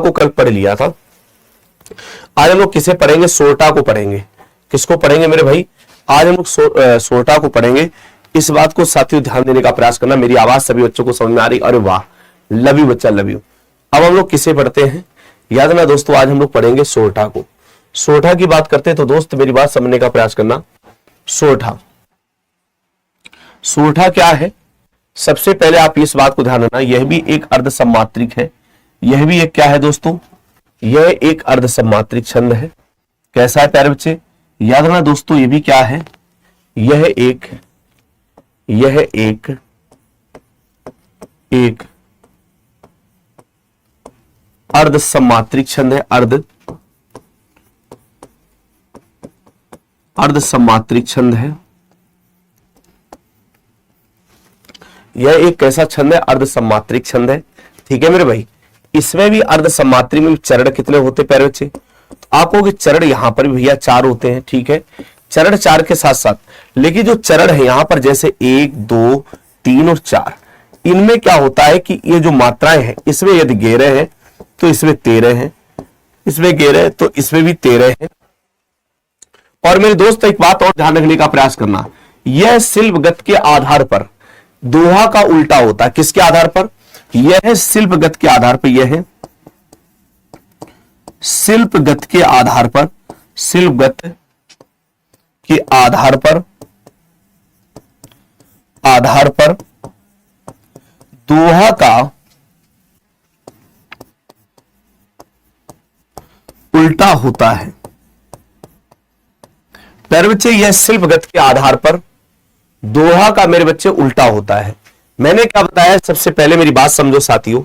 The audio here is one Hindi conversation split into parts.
को कल पढ़ लिया था। आज हम लोग किसे पढ़ेंगे? सोरठा को पढ़ेंगे। किसको पढ़ेंगे मेरे भाई? आज हम लोग सोरठा को पढ़ेंगे। इस बात को साथियों ध्यान देने का प्रयास करना। मेरी आवाज सभी बच्चों को समझ में आ रही? अरे वाह, लव यू बच्चा, लव यू। अब हम लोग किसे पढ़ते हैं? याद ना दोस्तों, आज हम लोग पढ़ेंगे सोरठा को। सोरठा की बात करते हैं तो दोस्त मेरी बात समझने का प्रयास करना। सोरठा, सोरठा क्या है? सबसे पहले आप इस बात को ध्यान रखना, यह भी एक अर्ध सम्मात्रिक है। यह भी एक क्या है दोस्तों? यह एक अर्ध सम्मात्रिक छंद है। कैसा है प्यारे बच्चे? याद रखना दोस्तों, यह भी क्या है? यह एक अर्ध सम्मात्रिक छंद है। अर्ध सम्मात्रिक छंद है। यह एक कैसा छंद है? अर्ध सम्मात्रिक छंद है। ठीक है मेरे भाई। इसमें भी अर्ध सम्मात्रिक में चरण कितने होते प्यारे बच्चे? तो आप कहोगे चरण यहां पर भी भैया 4 होते हैं। ठीक है, चरण 4 के साथ साथ, लेकिन जो चरण है यहां पर जैसे 1, 2, 3 और 4, इनमें क्या होता है कि ये जो मात्राएं हैं, इसमें यदि गेरे हैं तो इसमें 13 हैं, इसमें गेरे तो इसमें भी 13 हैं। और मेरे दोस्त एक बात और ध्यान रखने का प्रयास करना, यह शिल्पगत के आधार पर दोहा का उल्टा होता है। किसके आधार पर? यह शिल्पगत के आधार पर, यह है शिल्पगत के आधार पर, शिल्पगत के आधार पर दोहा का उल्टा होता है। प्यारे बच्चे, यह शिल्पगत के आधार पर दोहा का मेरे बच्चे उल्टा होता है। मैंने क्या बताया? सबसे पहले मेरी बात समझो साथियों।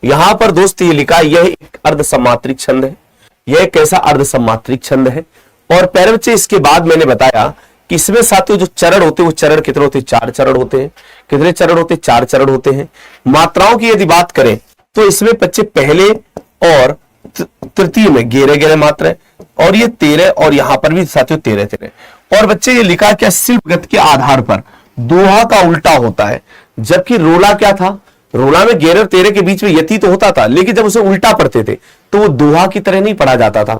यहां पर दोस्त ये लिखा, यह एक अर्ध सम्मात्रिक छंद है। यह कैसा अर्ध सम्मात्रिक छंद है? और प्यारे बच्चे, इसके बाद मैंने बताया कि इसमें साथियों जो चरण होते हैं वो चरण कितने होते हैं? 4 चरण होते हैं। कितने चरण होते हैं? 4 चरण होते हैं। मात्राओं की यदि बात करें तो इसमें बच्चे पहले और तृतीय में गेरे गेरे मात्रा है, और ये 13, और यहां पर भी साथियों 13। और बच्चे ये लिखा क्या? शिल्पगत के आधार पर दोहा का उल्टा होता है। जबकि रोला क्या था? रोला में 11 और 13 के बीच में यति तो होता था, लेकिन जब उसे उल्टा पढ़ते थे तो वो दोहा की तरह नहीं पढ़ा जाता था,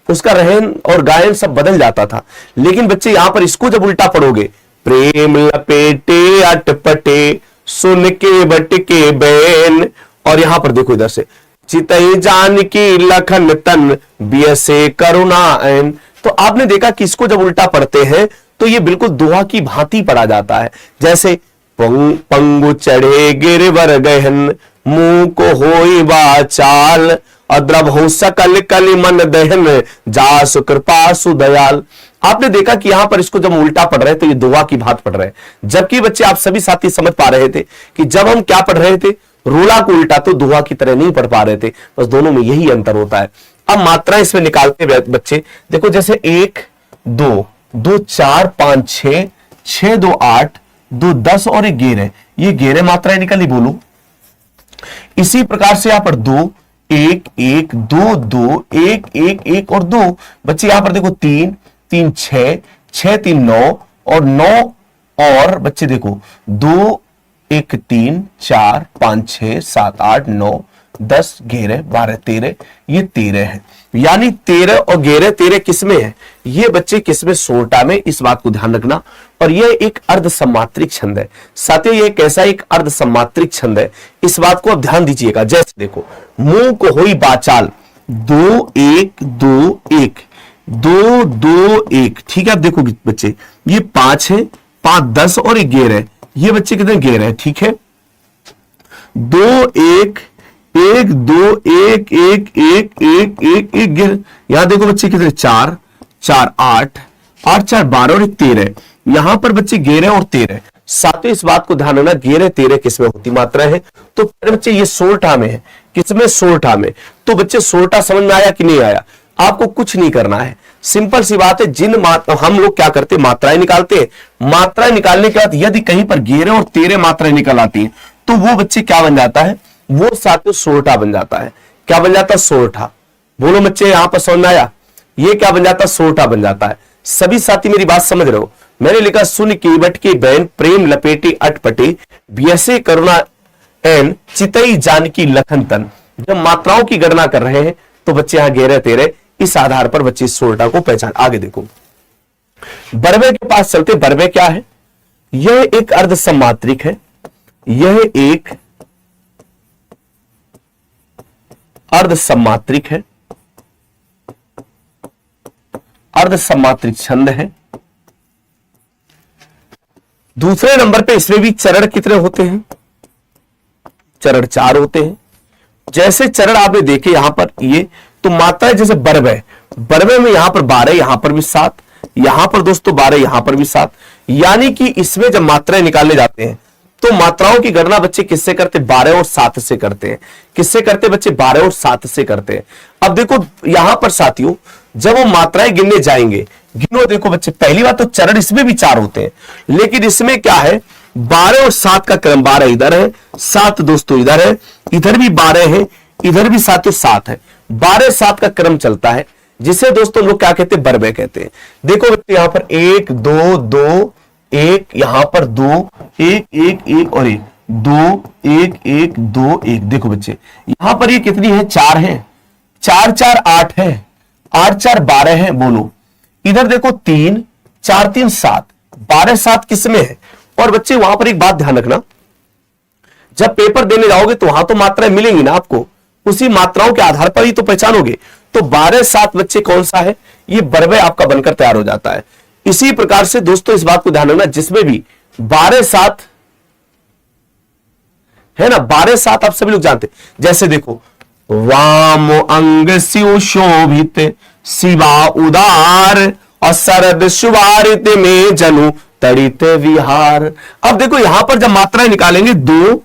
उसका रहन और गायन सब बदल जाता था। लेकिन बच्चे यहां पर इसको जब उल्टा पढ़ोगे, प्रेम लपेटे अटपटे सुन के बटके बैन, और यहां पर देखो इधर से चितई जान की लखन तन बियसे करुणा ऐन। तो आपने देखा कि इसको जब उल्टा पढ़ते हैं तो ये बिल्कुल दोहा की भांति पढ़ा जाता है। जैसे पंगु चढ़े गिरवर गहन मुंह को होई बाचाल, अद्रभ हो सकल कलि मन दहन जासु कृपा सुदयाल। आपने देखा कि यहां पर इसको जब उल्टा पढ़ रहे हैं तो ये दोहा की भांति पढ़ रहे हैं। जबकि बच्चे आप सभी साथी समझ पा रहे थे कि जब हम क्या पढ़ रहे थे, रोला को उल्टा, तो दोहा की तरह नहीं पढ़ पा रहे थे। बस दोनों में यही अंतर होता है। अब मात्रा इसमें निकालते बच्चे देखो, जैसे 1, 2, 2, 4, 5, 6, 6, 2, 8, 2, 10 और 1 गेरे, ये गेरे मात्राएं निकली। बोलो इसी प्रकार से यहां पर 2, 1, 1, 2, 2, 1, 1, 1 और 2। बच्चे यहां पर देखो 3, 3, 6, 6, 3, 9 और 9, और बच्चे देखो 2, 1, 3, 4, 5, 6, 7, 8, 9, 10 घेरे 12, 13, ये 13 है। यानी 13 और घेरे 13 किसमें है? ये बच्चे किसमें? सोरठा में। इस बात को ध्यान रखना। और ये एक अर्ध सम्मात्रिक छंद है। साथियों ये कैसा एक अर्ध सम्मात्रिक छंद है, इस बात को आप ध्यान दीजिएगा। जैसे देखो, मुंह को होई बाचाल, 2, 1, 2, 1, 2, 2, 1। ठीक है, आप देखो बच्चे ये 5 है, 5, 10 और 1 घेर है। ये बच्चे कितने घेर है? ठीक है, 2, 1, 1, 2, 1, 1, 1, 1, 1, 1 घेर। यहां देखो बच्चे कितने? 4, 4, 8, 8, 4, 12 और 13। यहां पर बच्चे घेरे और 13। साथ ही इस बात को ध्यान रखना, घेरे 13 किसमें होती मात्रा है? तो बच्चे ये सोरठा में है। किसमें? सोरठा में। तो बच्चे सोरठा समझ में आया कि नहीं आया? आपको कुछ नहीं करना है, सिंपल सी बात है। जिन हम लोग क्या करते, मात्राएं निकालते हैं। मात्राएं निकालने के बाद यदि कहीं पर 11 और 13 मात्राएं निकल आती हैं तो वो बच्चे क्या बन जाता है? वो साथ में सोरठा बन जाता है। क्या बन जाता है? सोरठा। बोलो बच्चे, यहां पर समझ में आया? ये क्या बन जाता है? सोरठा बन जाता है। सभी साथी मेरी बात समझ रहे हो? मैंने लिखा सुन की बट के बैन प्रेम लपेटे अटपटे बियसे करुणा एन चितई जानकी लखन तन। जब मात्राओं की गणना कर रहे हैं तो बच्चे यहां 11 13, इस आधार पर बच्चे इस 16 को पहचान। आगे देखो, बरबे के पास चलते। बरबे क्या है? यह एक अर्ध सम्मात्रिक है, यह एक अर्ध सम्मात्रिक है, अर्ध सम्मात्रिक छंद है। दूसरे नंबर पे इसमें भी चरण कितने होते हैं? चरण 4 होते हैं। जैसे चरण आपने देखे यहां पर, ये तो मात्रा है जैसे बरबे, बरबे में यहां पर 12, यहां पर भी 7, यहां पर दोस्तों 12, यहां पर भी 7। यानी कि इसमें जब मात्राएं निकालने जाते हैं तो मात्राओं की गणना बच्चे किससे करते? 12 और 7 से करते हैं। किससे करते बच्चे? 12 और 7 से करते हैं। अब देखो यहां पर साथियों, जब वो मात्राएं गिनने जाएंगे, गिनो देखो बच्चे, पहली बात तो चरण इसमें भी 4 होते हैं, लेकिन इसमें क्या है? 12 और 7 का क्रम, 12 इधर है, 7 दोस्तों इधर है, इधर भी 12 है, इधर भी साथियों 7 है। 12 7 का क्रम चलता है, जिसे दोस्तों लोग क्या कहते हैं? बरबे कहते हैं। देखो बच्चे यहां पर 1 2 2 1, यहां पर 2 1 1 1 और 1 2 1 1 2 1। देखो बच्चे यहां पर ये कितनी है? 4 है, 4 4 8 है, 8 4 12 है। बोलो इधर देखो 3 4 3 7, 12 7 किसमें है? और बच्चे वहां पर एक बात ध्यान रखना, जब पेपर देने जाओगे तो वहां तो मात्राएं मिलेंगी ना आपको, उसी मात्राओं के आधार पर ही तो पहचानोगे। तो 12 7 बच्चे कौन सा है? ये बरबे आपका बनकर तैयार हो जाता है। इसी प्रकार से दोस्तों इस बात को ध्यान रखना, जिसमें भी 12 7 है ना, 12 7 आप सभी लोग जानते। जैसे देखो, वाम अंग शिव शोभित शिवा उदार और शरद शुभारित में जनु तड़ित विहार। अब देखो यहां पर जब मात्राएं निकालेंगे 2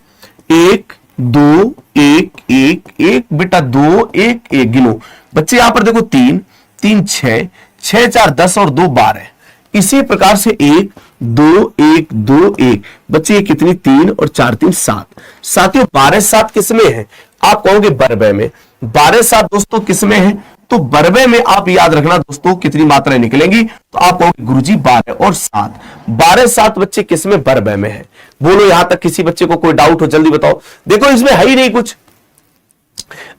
1 2 1 1 1, बेटा 2 1 1 गिनो बच्चे। यहां पर देखो 3 3 6 6 4 10 और 2 12। इसी प्रकार से 1 2 1 2 1 बच्चे, ये कितनी? 3 और 4 3 7। साथियों 12 7 किसमें है? आप कहोगे बरबे में। 12 7 दोस्तों किसमें है? तो बरबे में आप याद रखना दोस्तों कितनी मात्राएं निकलेंगी, तो आप कहोगे गुरुजी 12 और 7। 12 7 बच्चे किसमें? बरबे में है। बोलो यहां तक किसी बच्चे को कोई डाउट हो जल्दी बताओ। देखो इसमें है ही नहीं कुछ।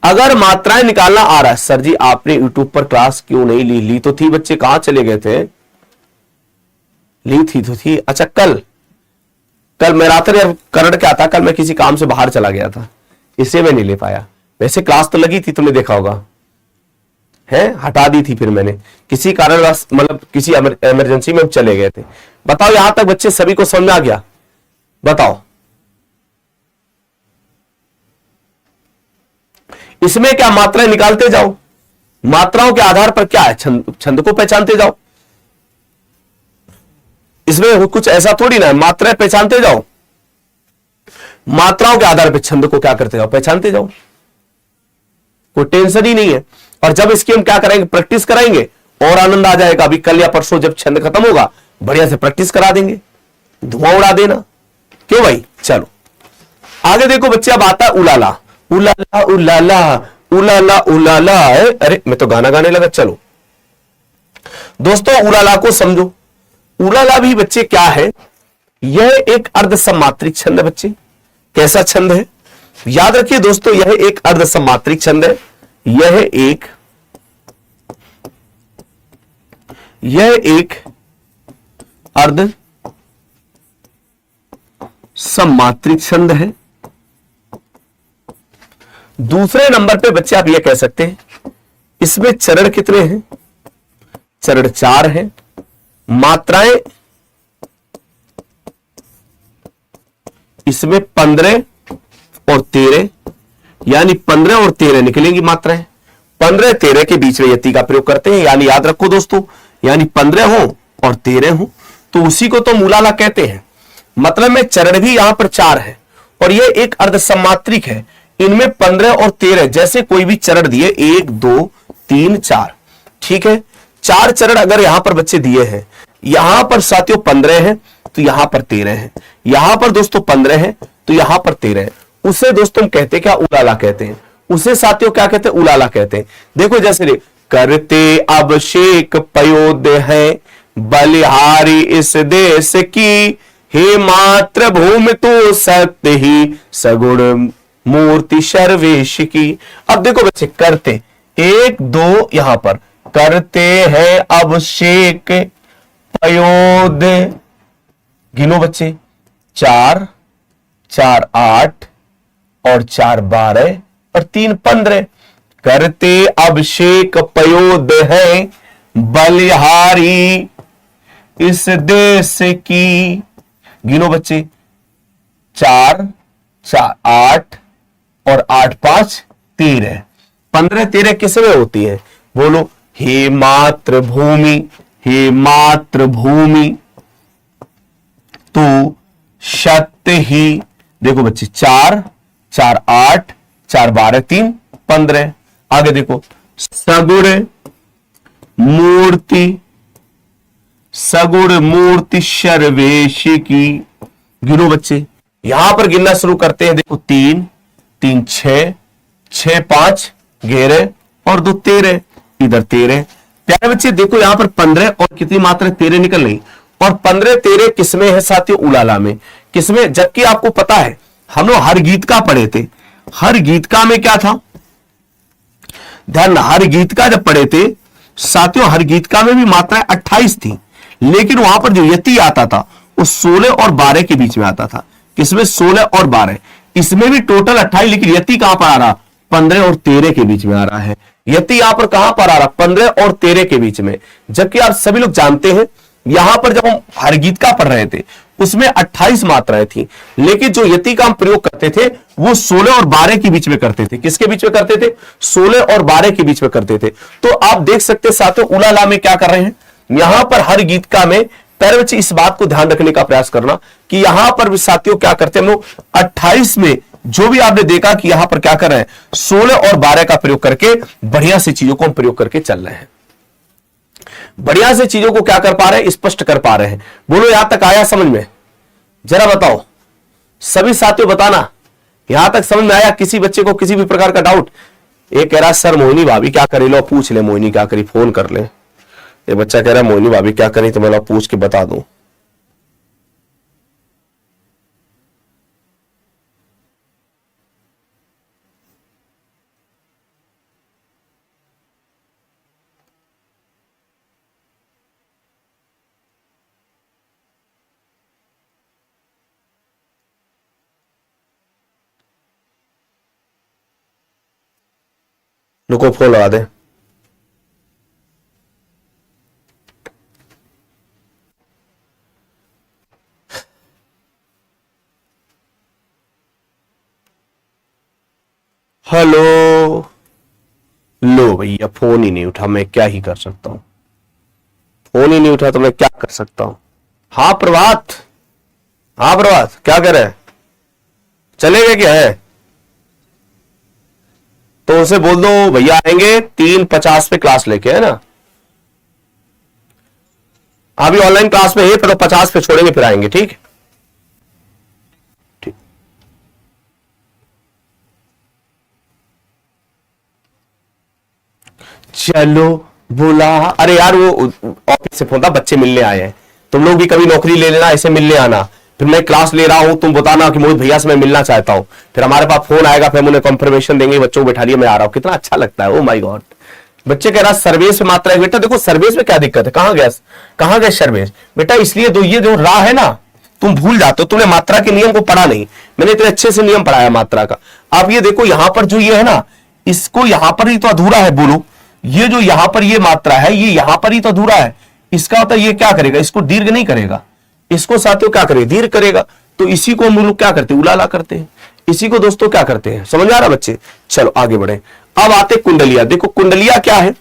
अगर मात्राएं निकालना आ रहा है, सर जी आपने यूट्यूब पर क्लास क्यों नहीं ली? ली तो थी बच्चे, कहां चले गए थे? ली थी तो थी। अच्छा कल मैं रात में करंट क्या था, कल मैं किसी काम से बाहर चला गया था, इसे मैं नहीं ले पाया। वैसे क्लास तो लगी थी, तुमने देखा होगा है, हटा दी थी फिर मैंने किसी कारणवश, मतलब किसी इमरजेंसी में चले गए थे। बताओ यहां तक बच्चे सभी को समझ में आ गया? बताओ इसमें क्या मात्राएं निकालते जाओ, मात्राओं के आधार पर क्या है? छंद को पहचानते जाओ। इसमें कुछ ऐसा थोड़ी ना है, मात्राएं पहचानते जाओ, मात्राओं के आधार पर छंद को क्या करते जाओ? पहचानते जाओ, कोई टेंशन ही नहीं है। और जब इसकी हम क्या करेंगे? प्रैक्टिस कराएंगे और आनंद आ जाएगा। अभी कल या परसों जब छंद खत्म होगा, बढ़िया से प्रैक्टिस करा देंगे, धुआं उड़ा देना। क्यों भाई? चलो आगे देखो बच्चे, अब आता है उलाला। उलाला उलाला उलाला उलाला। अरे मैं तो गाना गाने लगा। चलो दोस्तों उलाला को समझो। उलाला भी बच्चे क्या है? यह एक अर्ध सम्मात्रिक छंद है बच्चे। कैसा छंद है? याद रखिए दोस्तों, यह एक अर्ध सम्मात्रिक छंद है। यह एक अर्ध सम्मात्रिक छंद है। दूसरे नंबर पे बच्चे आप यह कह सकते हैं, इसमें चरण कितने हैं? चरण 4 हैं। मात्राएं इसमें 15 और 13, यानी 15 और 13 निकलेंगी मात्राएं। 15 13 के बीच में यति का प्रयोग करते हैं, यानी याद रखो दोस्तों, यानी 15 हो और 13 हो तो उसी को तो मूलाला कहते हैं। मतलब में चरण भी यहां पर 4 है और यह एक अर्ध सम्मात्रिक है। इनमें 15 और 13 जैसे कोई भी चरण दिए, 1 2 3 4, ठीक है। 4 चरण अगर यहां पर बच्चे दिए हैं, यहां पर साथियों 15 है तो यहां पर 13 है, यहां पर दोस्तों 15 है तो यहां पर 13 है। उसे दोस्तों कहते क्या? उलाला कहते हैं। उसे साथियों क्या कहते हैं? उलाला कहते हैं। देखो जैसे करते अभिषेक पयोदय है बलिहारी इस देश की, हे मातृभूमि तो सत्य ही सगुण मूर्ति सर्वेश की। अब देखो बच्चे करते, एक दो यहां पर करते हैं अभिषेक पयोद, गिनो बच्चे, 4 4 8 और 4 12 और 3 15। करते अभिषेक पयोद है बलिहारी इस देश की, गिनो बच्चे, 4 4 8 और 8 5 13, 15 13 किस में होती है, बोलो, हे मातृभूमि, हे मातृभूमि तू सत्य ही। देखो बच्चे 4 4 8 4 12 3 15। आगे देखो, सगुण मूर्ति, सगुण मूर्ति सर्वेश की, गिनो बच्चे, यहां पर गिनना शुरू करते हैं। देखो 3 3 6 6 5 11 और 2 13, इधर 13। प्यारे बच्चे देखो यहां पर 15 और कितनी मात्रा 13 निकल रही, और 15 13 किसमें है साथियों, उलाला में, किसमें, जबकि आपको पता है हम लोग हर गीत का पढ़े थे, हर गीत का में क्या था, ध्यान, हर गीत का जब पढ़े थे साथियों, हर गीत का में भी मात्राएं 28 थी, लेकिन वहां पर जो यति आता था वो 16 और 12 के बीच में आता था। किसमें, 16 और 12, इसमें भी टोटल 28, लेकिन यति कहां पर आ रहा, 15 और 13 के बीच में आ रहा है। यति यहां पर कहां पर आ रहा, 15 और 13 के बीच में, जबकि आप सभी लोग जानते हैं यहां पर जब हम हर गीत का पढ़ रहे थे उसमें 28 मात्राएं थी, लेकिन जो यति का हम प्रयोग करते थे वो 16 और 12 के बीच में करते थे। किसके बीच में करते थे, 16 और 12 के बीच में करते थे। तो आप देख सकते साथियों उलाला में क्या कर रहे हैं, यहां पर हर गीत का में, पहले बच्चे इस बात को ध्यान रखने का प्रयास करना कि यहां पर भी साथियों क्या करते हैं हम लोग, 28 में जो भी आपने देखा कि यहां पर क्या कर रहे हैं, 16 और 12 का प्रयोग करके बढ़िया से चीजों को हम प्रयोग करके चल रहे हैं, बढ़िया से चीजों को क्या कर पा रहे हैं, स्पष्ट कर पा रहे हैं। बोलो यहां तक आया समझ में, जरा बताओ सभी साथियों, बताना यहां तक समझ में आया, किसी बच्चे को किसी भी प्रकार का डाउट। एक कह रहा सर मोहिनी भाभी क्या करे, लो पूछ ले, मोहिनी क्या करी, फोन कर ले। ये बच्चा कह रहा है मोहिनी भाभी क्या करी, तो मैं पूछ के बता दूं। रुको फोन लगा दे। हेलो, लो भैया फोन ही नहीं उठा, मैं क्या ही कर सकता हूं, फोन ही नहीं उठा तो मैं क्या कर सकता हूं। हाँ प्रभात, हाँ प्रभात क्या कर रहे हैं, चले गए क्या है, तो उनसे बोल दो भैया आएंगे 3:50 पे क्लास लेके, है ना, अभी ऑनलाइन क्लास में है पर 50 पे छोड़ेंगे फिर आएंगे, ठीक। चलो बोला, अरे यार वो ऑफिस से फोन था, बच्चे मिलने आए हैं, तुम लोग भी कभी नौकरी ले लेना, ऐसे मिलने आना, फिर मैं क्लास ले रहा हूं, तुम बताना कि मोहित भैया से मैं मिलना चाहता हूं, फिर हमारे पास फोन आएगा, फिर हम उन्हें कंफर्मेशन देंगे, बच्चों को बैठा लिया मैं आ रहा हूं, कितना अच्छा लगता है। ओ माय गॉड, बच्चे कह रहा सर्वेश में मात्रा है, बेटा देखो सर्वेश में क्या दिक्कत है, कहां गया सर्वेश, बेटा इसलिए दो ये जो राह है ना तुम भूल जाते हो, तुमने मात्रा के नियम को पढ़ा नहीं, मैंने इतने अच्छे से नियम पढ़ाया मात्रा का। आप ये देखो यहां पर जो ये है ना, इसको यहां पर ही तो अधूरा है, बोलो ये जो यहां पर ये मात्रा है ये यहां पर ही तो अधूरा है, इसका मतलब ये क्या करेगा, इसको दीर्घ नहीं करेगा, इसको साथियों क्या करेगा, दीर्घ करेगा। तो इसी को हम लोग क्या करते हैं, उलाला करते हैं, इसी को दोस्तों क्या करते हैं, समझ आ रहा बच्चे। चलो आगे बढ़े, अब आते कुंडलिया। देखो कुंडलिया क्या है,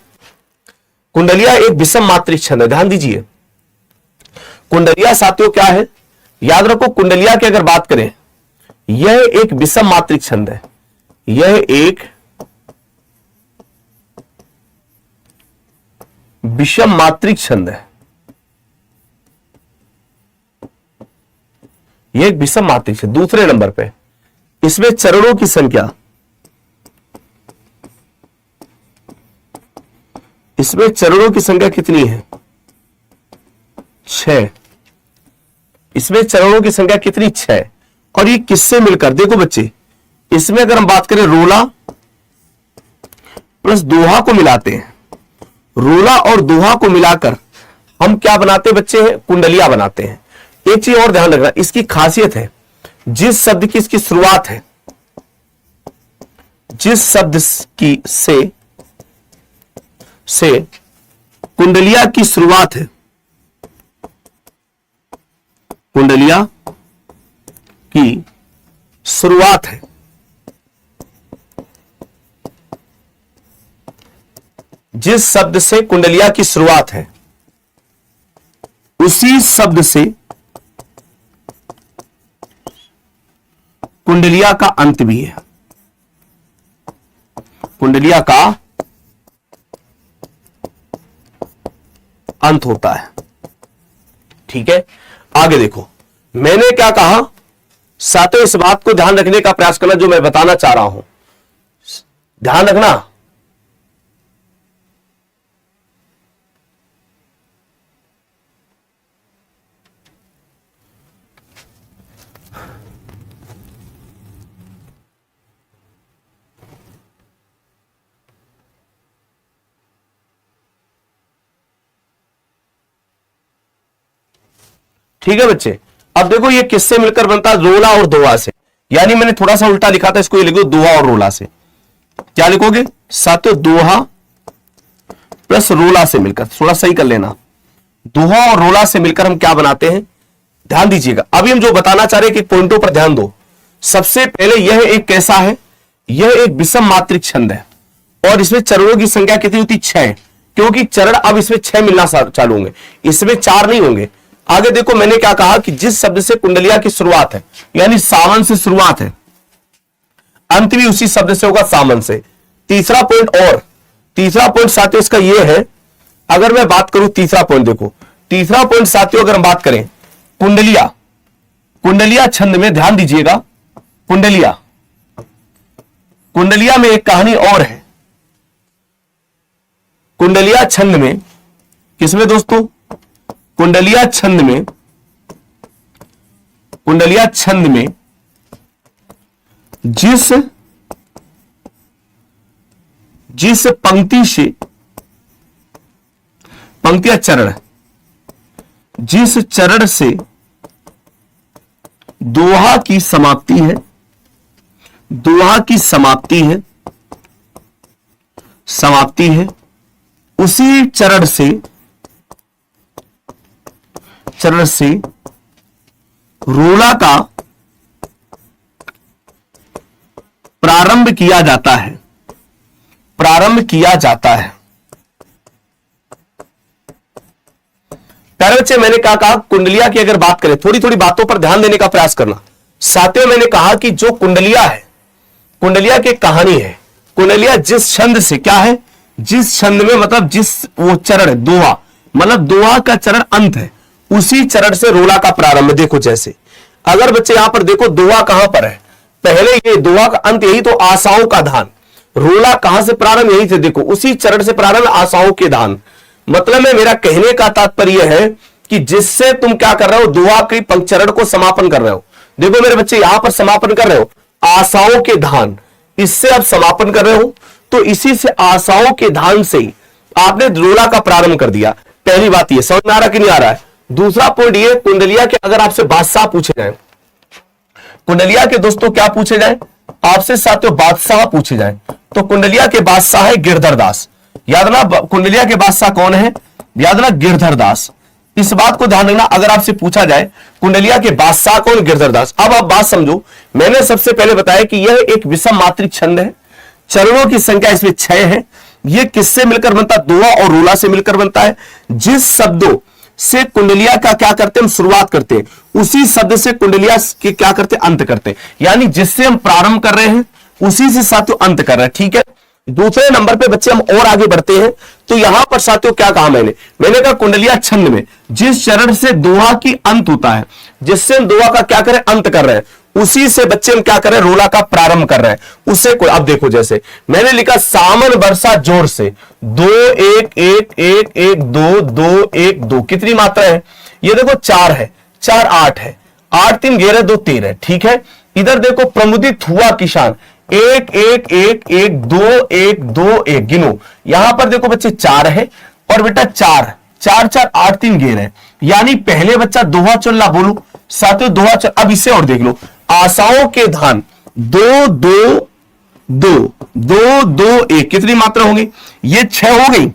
कुंडलिया एक विषम मात्रिक छंद है, ध्यान दीजिए। कुंडलिया साथियों क्या है, याद रखो कुंडलिया की अगर बात करें, यह एक विषम मात्रिक छंद है, यह एक विषम मात्रिक छंद है, यह एक विषम मात्रिक छंद। दूसरे नंबर पे इसमें चरणों की संख्या, इसमें चरणों की संख्या कितनी है, 6। इसमें चरणों की संख्या कितनी, 6। और ये किससे मिलकर, देखो बच्चे इसमें अगर हम बात करें रोला प्लस दोहा को मिलाते हैं, रोला और दोहा को मिलाकर हम क्या बनाते हैं बच्चे हैं, कुंडलिया बनाते हैं। एक चीज और ध्यान रखना, इसकी खासियत है जिस शब्द की इसकी शुरुआत है, जिस शब्द की से कुंडलिया की शुरुआत है, कुंडलिया की शुरुआत है, जिस शब्द से कुंडलिया की शुरुआत है उसी शब्द से कुंडलिया का अंत भी है, कुंडलिया का अंत होता है। ठीक है, आगे देखो मैंने क्या कहा, साथों इस बात को ध्यान रखने का प्रयास करना जो मैं बताना चाह रहा हूं, ध्यान रखना। ठीक है बच्चे, अब देखो ये किससे मिलकर बनता है, रोला और दोहा से। यानी मैंने थोड़ा सा उल्टा लिखा था, इसको ये लिखो दोहा और रोला से। क्या लिखोगे, साथियों दोहा प्लस रोला से मिलकर, थोड़ा सही कर लेना, दोहा और रोला से मिलकर हम क्या बनाते हैं, ध्यान दीजिएगा। अभी हम जो बताना चाह रहे हैं कि पॉइंटों पर ध्यान दो। सबसे पहले यह एक कैसा है, यह एक विषम मात्रिक छंद है और इसमें चरणों की संख्या कितनी होती, 6, क्योंकि चरण अब इसमें 6 मिलना चालू होंगे, इसमें 4 नहीं होंगे। आगे देखो मैंने क्या कहा कि जिस शब्द से कुंडलिया की शुरुआत है, यानी सावन से शुरुआत है, अंत भी उसी शब्द से होगा, सावन से। तीसरा पॉइंट, और तीसरा पॉइंट साथियों इसका यह है, अगर मैं बात करूं तीसरा पॉइंट, देखो तीसरा पॉइंट साथियों अगर हम बात करें कुंडलिया, कुंडलिया छंद में ध्यान दीजिएगा, कुंडलिया, कुंडलिया में एक कहानी और है। कुंडलिया छंद में, किसमें दोस्तों, कुंडलिया छंद में, कुंडलिया छंद में जिस पंक्ति से, पंक्तियां चरण, जिस चरण से दोहा की समाप्ति है, दोहा की समाप्ति है, समाप्ति है, उसी चरण से रोला का प्रारंभ किया जाता है, प्रारंभ किया जाता है। प्यारे बच्चे मैंने क्या कहा, कुंडलिया की अगर बात करें, थोड़ी थोड़ी बातों पर ध्यान देने का प्रयास करना। साथियों मैंने कहा कि जो कुंडलिया है, कुंडलिया की कहानी है, कुंडलिया जिस छंद से, क्या है, जिस छंद में, मतलब जिस वो चरण दोहा, मतलब दोहा का चरण अंत है, उसी चरण से रोला का प्रारंभ। देखो जैसे अगर बच्चे यहां पर देखो दोहा कहां पर है, पहले ये दोहा का अंत यही तो आशाओं का धान, रोला कहां से प्रारंभ, यही से, देखो उसी चरण से प्रारंभ, आशाओं के धान। मतलब में मेरा कहने का तात्पर्य है कि जिससे तुम क्या कर रहे हो, दोहा के पंक्चरण को समापन कर रहे हो। देखो मेरे बच्चे यहां पर समापन कर रहे हो, आशाओं के धान, इससे आप समापन कर रहे हो, तो इसी से आशाओं के धान से आपने रोला का प्रारंभ कर दिया। पहली बात ये समझ में आ रहा कि नहीं आ रहा है। दूसरा पॉइंट ये, कुंडलिया के अगर आपसे बादशाह पूछे जाए, कुंडलिया के दोस्तों क्या पूछे जाए आपसे, साथियों बादशाह पूछे जाए, तो कुंडलिया के बादशाह है गिरधर दास। याद ना, कुंडलिया के बादशाह कौन है, याद ना, गिरधर दास। इस बात को ध्यान रखना, अगर आपसे पूछा जाए कुंडलिया के बादशाह कौन, गिरधर दास। अब आप बात समझो, मैंने सबसे पहले बताया कि यह एक विषम मात्रिक छंद है, चरणों की संख्या इसमें 6 है। यह किससे मिलकर बनता है, दोहा और रोला से मिलकर बनता है। जिस शब्दों से कुंडलिया का क्या करते हैं, हम शुरुआत करते हैं, उसी शब्द से कुंडलिया के क्या करते हैं, अंत करते हैं। यानी जिससे हम प्रारंभ कर रहे हैं उसी से साथियों अंत कर रहे हैं। ठीक है, दूसरे नंबर पे बच्चे हम और आगे बढ़ते हैं, तो यहां पर साथियों क्या कहा मैंने कहा कुंडलिया छंद में जिस चरण से दोहा की अंत होता है, जिससे हम दोहा का क्या करें, अंत कर रहे हैं, उसी से बच्चे हम क्या कर रहे हैं, रोला का प्रारंभ कर रहे हैं। उसे कोई, अब देखो जैसे मैंने लिखा सामन बरसा जोर से, 2 1 1 1 1 2 2 1 2, कितनी मात्रा है, ये देखो 4 है, 4 8 है, 8 3 11 2 13। ठीक है, इधर देखो प्रमुदित हुआ किसान, एक एक एक एक दो एक गिनो। यहां पर देखो बच्चे 4 है और बेटा 4 4 4 8 3 गेर है, यानी पहले बच्चा दोहा चल्ला बोलो साथियों, दोहा चल। अब इसे और देख लो, आशाओं के धान 2 2 2 2 2 1, कितनी मात्रा होगी? ये 6 हो गई,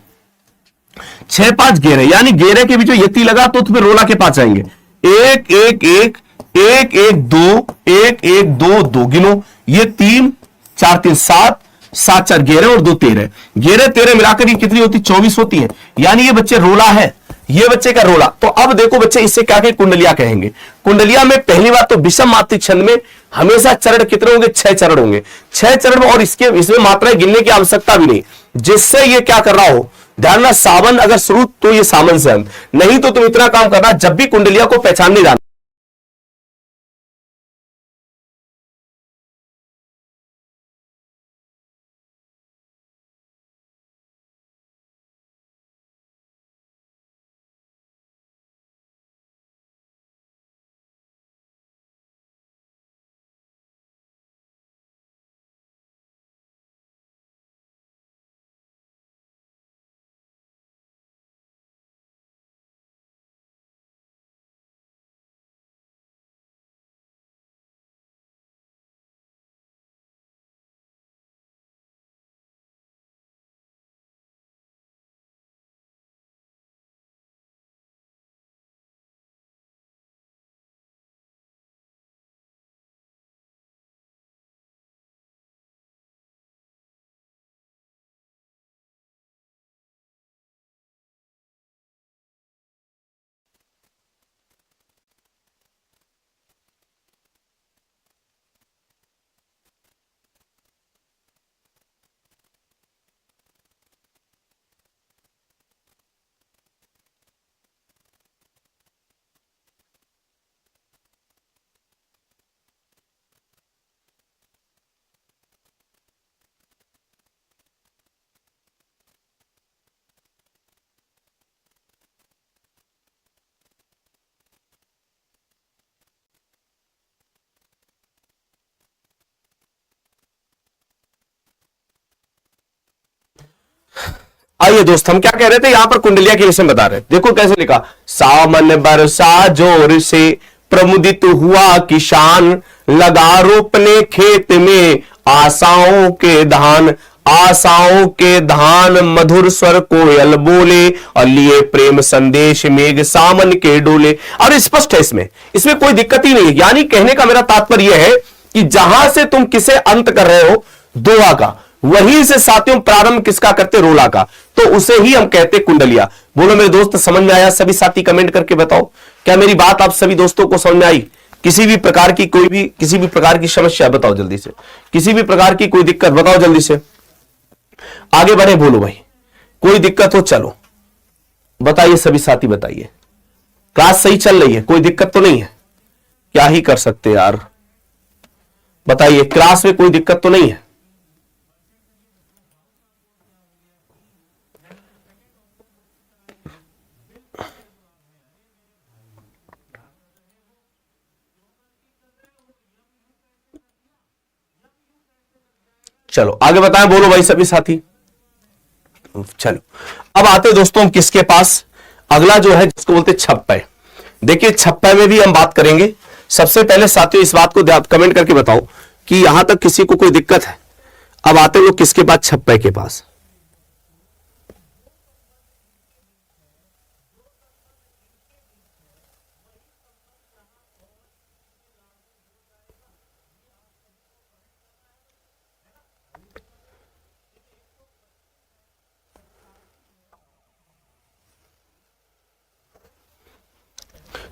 6 5 गेरे, यानी गेरे के बीच में यति लगा तो तुम्हें रोला के पास आएंगे। 1 1 1 1 1 2 1 1 2 2 गिनो, ये 3 4 3 7 7 4 गेरे और 2 13, गेरे 13 मिलाकर ये कितनी होती? 24 होती है, यानी ये बच्चे रोला है, ये बच्चे का रोला। तो अब देखो बच्चे इससे क्या कहें? कुंडलिया कहेंगे। कुंडलिया में पहली बात तो विषम मात्रिक छंद में हमेशा चरण कितने होंगे? 6 चरण होंगे, 6 चरण में, और इसमें मात्राएं गिनने की आवश्यकता भी नहीं, जिससे ये क्या कर रहा हो, ध्यान रखना, सावन अगर शुरू तो ये सावन से अंत, नहीं तो तुम इतना काम करना, जब भी कुंडलिया को पहचानने जाना, आइए दोस्त, हम क्या कह रहे थे? यहां पर कुंडलिया के विषय में बता रहे, देखो कैसे लिखा, सावन बरसा जोर से प्रमुदित हुआ किसान, लगा रोपने खेत में आशाओं के धान, आशाओं के धान मधुर स्वर कोयल बोले, और लिए प्रेम संदेश मेघ सामन के डोले। और स्पष्ट है, इसमें कोई दिक्कत ही नहीं है, यानी कहने का मेरा तात्पर्य यह है कि जहां से तुम किसे अंत कर रहे हो दोहा का, वहीं से साथियों प्रारंभ किसका करते? रोला का, तो उसे ही हम कहते कुंडलिया। बोलो मेरे दोस्त, समझ में आया? सभी साथी कमेंट करके बताओ, क्या मेरी बात आप सभी दोस्तों को समझ में आई? किसी भी प्रकार की किसी भी प्रकार की समस्या बताओ जल्दी से, किसी भी प्रकार की कोई दिक्कत बताओ जल्दी से, आगे बढ़े, बोलो भाई, कोई दिक्कत हो चलो बताइए, सभी साथी बताइए। क्लास सही चल रही है, कोई दिक्कत तो नहीं है? क्या ही कर सकते यार, बताइए, क्लास में कोई दिक्कत तो नहीं है? चलो आगे बताएं, बोलो भाई सभी साथी। चलो अब आते दोस्तों हम किसके पास, अगला जो है जिसको बोलते छप्पय। देखिए छप्पय में भी हम बात करेंगे। सबसे पहले साथियों इस बात को कमेंट करके बताओ कि यहां तक किसी को कोई दिक्कत है। अब आते लोग किसके पास? छप्पय के पास।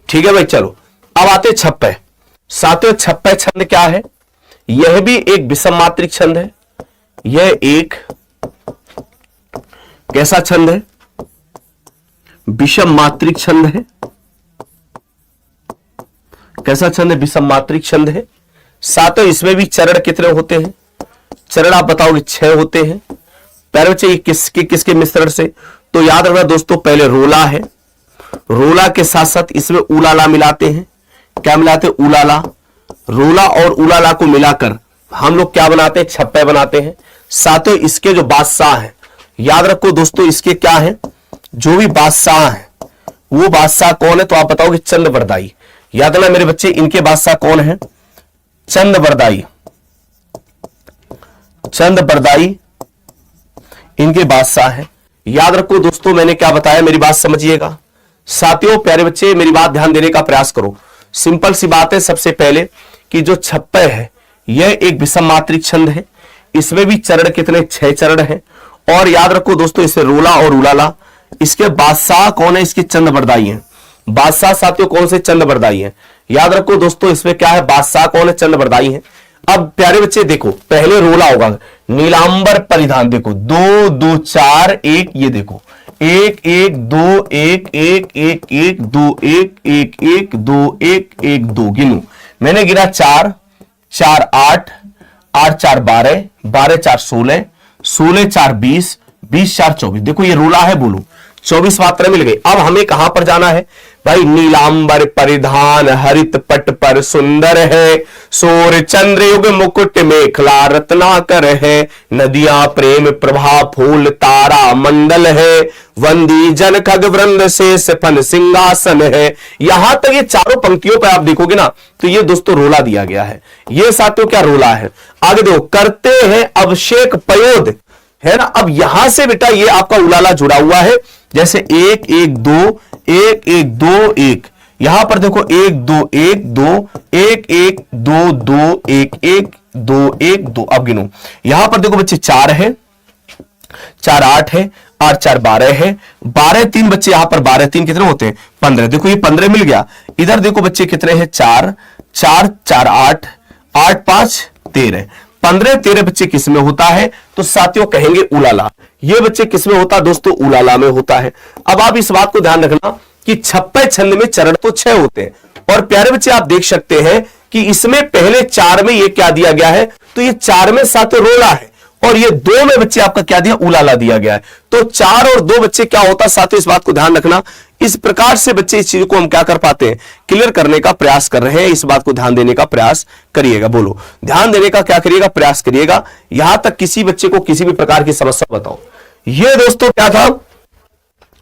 ठीक है भाई, चलो अब आते छप्पय। साथियों छप्पय छंद क्या है? यह भी एक विषम मात्रिक छंद है। यह एक कैसा छंद है? विषम मात्रिक छंद है। कैसा छंद है? विषम मात्रिक छंद है। साथियों इसमें भी चरण कितने होते हैं? चरण आप बताओगे 6 होते हैं। पहले चाहिए किसके मिश्रण से, तो याद रखना दोस्तों, पहले रोला है, रोला के साथ साथ इसमें उलाला मिलाते हैं। क्या मिलाते हैं? उलाला। रोला और उलाला को मिलाकर हम लोग क्या बनाते हैं, छप्पे बनाते हैं। साथियों इसके जो बादशाह हैं, याद रखो दोस्तों, इसके क्या है, जो भी बादशाह है वो बादशाह कौन है, तो आप बताओगे चंद्रबरदाई। याद ना मेरे बच्चे, इनके बादशाह कौन है, चंद्रबरदाई। चंद्रबरदाई इनके बादशाह है। याद रखो दोस्तों, मैंने क्या बताया, मेरी बात समझिएगा। साथियों प्यारे बच्चे, मेरी बात ध्यान देने का प्रयास करो। सिंपल सी बात है, सबसे पहले कि जो छप्पे है यह एक विषम मात्रिक छंद है। इसमें भी चरण कितने, 6 चरण हैं। और याद रखो दोस्तों, इसे रोला और उलाला, इसके बादशाह कौन है, इसके चंद्रबरदाई हैं। बादशाह साथियों कौन से, चंद्रबरदाई हैं। याद रखो दोस्तों, इसमें क्या है, बादशाह कौन है, चंद्रबरदाई हैं। अब प्यारे बच्चे देखो, पहले रोला होगा, नीलांबर परिधान, देखो 2 2 4 1, ये देखो 1 1 2 1 1 1 1 2 1 1 1 2 1 1 2, गिनू मैंने गिना 4 4 8 8 4 12 12 4 16 16 4 20 20 4 24, देखो ये रोला है, बोलो 24 मात्रा मिल गई। अब हमें कहां पर जाना है भाई, नीलांबर परिधान हरित पट पर सुंदर है, सूर्य चंद्र युग मुकुट मेखला रत्नाकर है, नदियां प्रेम प्रभा फूल तारा मंडल है, वंदी जन खग वृंद शेष फन सिंहासन है। यहां तक ये चारों पंक्तियों पर आप देखोगे ना, तो ये दोस्तों रोला दिया गया है। ये साथियों क्या रोला है। आगे देखो, करते हैं अभिषेक पयोद, है ना। अब यहां से बेटा ये आपका उलाला जुड़ा हुआ है, जैसे 1 1 2 1 1 2 1, यहां पर देखो 1 2 1 2 1 1 2 2 1 1 2 1 2। अब गिनो, यहां पर देखो बच्चे 4 है, 4 8 है, 8 4 12 है, 12 3 बच्चे, यहां पर 12 3 कितने होते हैं, 15, देखो ये 15 मिल गया। इधर देखो बच्चे कितने हैं, 4 4 4 8 8 5 13, 15 13 बच्चे किस में होता है, तो साथियों कहेंगे उलाला। ये बच्चे किस में होता है दोस्तों, उलाला में होता है। अब आप इस बात को ध्यान रखना कि छप्पे छंद में चरण तो 6 होते हैं, और प्यारे बच्चे आप देख सकते हैं कि इसमें पहले 4 में ये क्या दिया गया है, तो ये 4 में साथियों रोला है, और ये 2 में बच्चे आपका क्या दिया, उलाला दिया गया है। तो 4 और 2 बच्चे क्या होता है साथियों, इस बात को ध्यान रखना। इस प्रकार से बच्चे इस चीज को हम क्या कर पाते हैं, क्लियर करने का प्रयास कर रहे हैं। इस बात को ध्यान देने का प्रयास करिएगा, बोलो ध्यान देने का क्या करिएगा, प्रयास करिएगा। यहां तक किसी बच्चे को किसी भी प्रकार की समस्या बताओ। ये दोस्तों क्या था,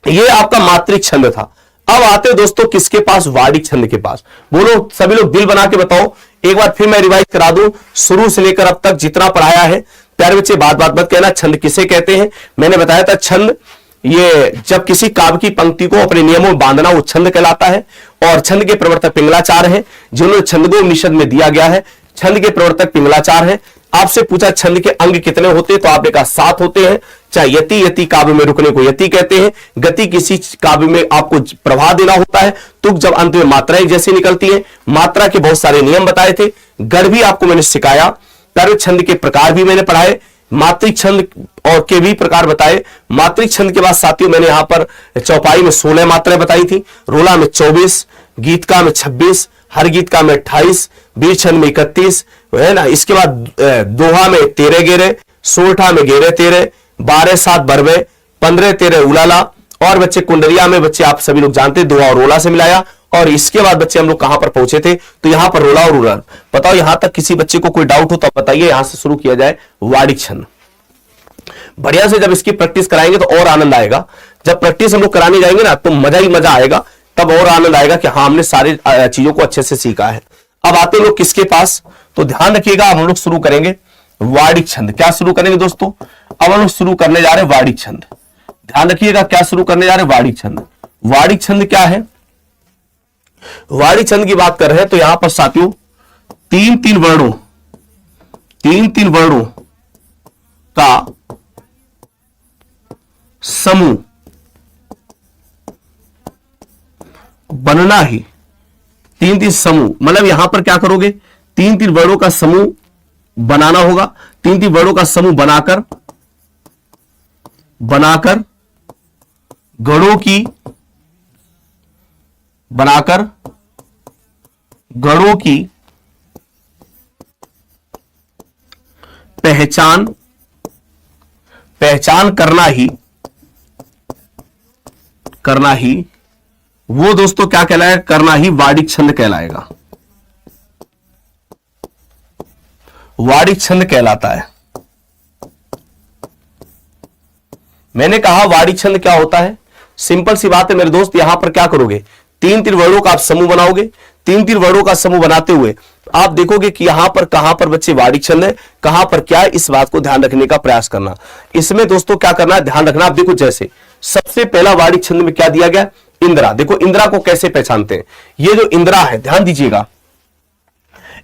ये आपका मात्रिक छंद था। अब आते दोस्तों किसके पास, वार्डिक छंद के पास। बोलो सभी लोग दिल बना के बताओ, एक बार फिर मैं रिवाइज करा दूं, शुरू से लेकर अब तक जितना पढ़ाया है। प्यारे बच्चे बात बात मत कहना, छंद किसे कहते हैं। मैंने बताया था छंद, ये जब किसी काव्य की पंक्ति को अपने नियमों में बांधना वो छंद कहलाता है। और छंद के प्रवर्तक पिंगलाचार्य हैं, जिन्होंने छंदोपनिषद में दिया गया है। छंद के प्रवर्तक पिंगलाचार्य हैं। आपसे पूछा छंद के अंग कितने होते हैं, तो आपने कहा 7 होते हैं। चाहे यति, यति काव्य में रुकने को यति कहते हैं। गति किसी काव्य में आपको प्रवाह देना होता है। तुक जब अंत में मात्राएं जैसी निकलती है। मात्रा के बहुत सारे नियम बताए थे। गढ़ भी आपको मैंने सिखाया। प्यारे छंद के प्रकार भी मैंने पढ़ाए। मात्रिक छंद और के भी प्रकार बताए। मात्रिक छंद के बाद साथियों मैंने यहां पर चौपाई में 16 मात्राएं बताई थी, रोला में 24, गीतका में 26, हर गीतका में 28, बीर छंद में 31, है ना। इसके बाद दोहा में 13 गेरे, सोरठा में गेरे 13, 12 7 बरवे, 15 13 उलाला। और बच्चे कुंडरिया में बच्चे आप सभी लोग जानते हैं, दोहा और रोला से मिलाया। और इसके बाद बच्चे हम लोग कहां पर पहुंचे थे, तो यहां पर रोला और उलाला। बताओ यहां तक किसी बच्चे को कोई डाउट हो तो बताइए। यहां से शुरू किया जाए वार्डिक छंद। बढ़िया से जब इसकी प्रैक्टिस कराएंगे तो और आनंद आएगा। जब प्रैक्टिस हम लोग कराने जाएंगे ना, तो मजा ही मजा आएगा। तब और आनंद आएगा कि हाँ हमने सारी चीजों को अच्छे से सीखा है। अब आते लोग किसके पास, तो ध्यान रखिएगा। अब हम लोग शुरू करेंगे वार्डिक छंद। क्या शुरू करेंगे दोस्तों, अब हम लोग शुरू करने जा रहे हैं वार्डिक छंद। ध्यान रखिएगा क्या शुरू करने जा रहे हैं, वार्डिक छंद। वार्डिक छंद क्या है, वार्डिक छंद की बात कर रहे हैं तो यहां पर साथियों 3 वर्णों का समूह बनना ही 3 समूह, मतलब यहां पर क्या करोगे, 3 वर्णों का समूह बनाना होगा। 3 वर्णों का समूह बनाकर गणों की पहचान करना ही वो दोस्तों क्या कहलाएगा, करना ही वार्डिक छंद कहलाएगा। वार्षिक छंद कहलाता है। मैंने कहा वार्षिक छंद क्या होता है, सिंपल सी बात है मेरे दोस्त। यहां पर क्या करोगे, तीन तीन वर्णों का आप समूह बनाओगे। तीन तीन वर्णों का समूह बनाते हुए आप देखोगे कि यहां पर कहां पर बच्चे वार्षिक छंद है, कहां पर क्या है, इस बात को ध्यान रखने का प्रयास करना। इसमें दोस्तों क्या करना है, ध्यान रखना। आप देखो जैसे सबसे पहला वार्षिक छंद में क्या दिया गया, इंदिरा। देखो इंदिरा को कैसे पहचानते हैं, ये जो इंदिरा है ध्यान दीजिएगा,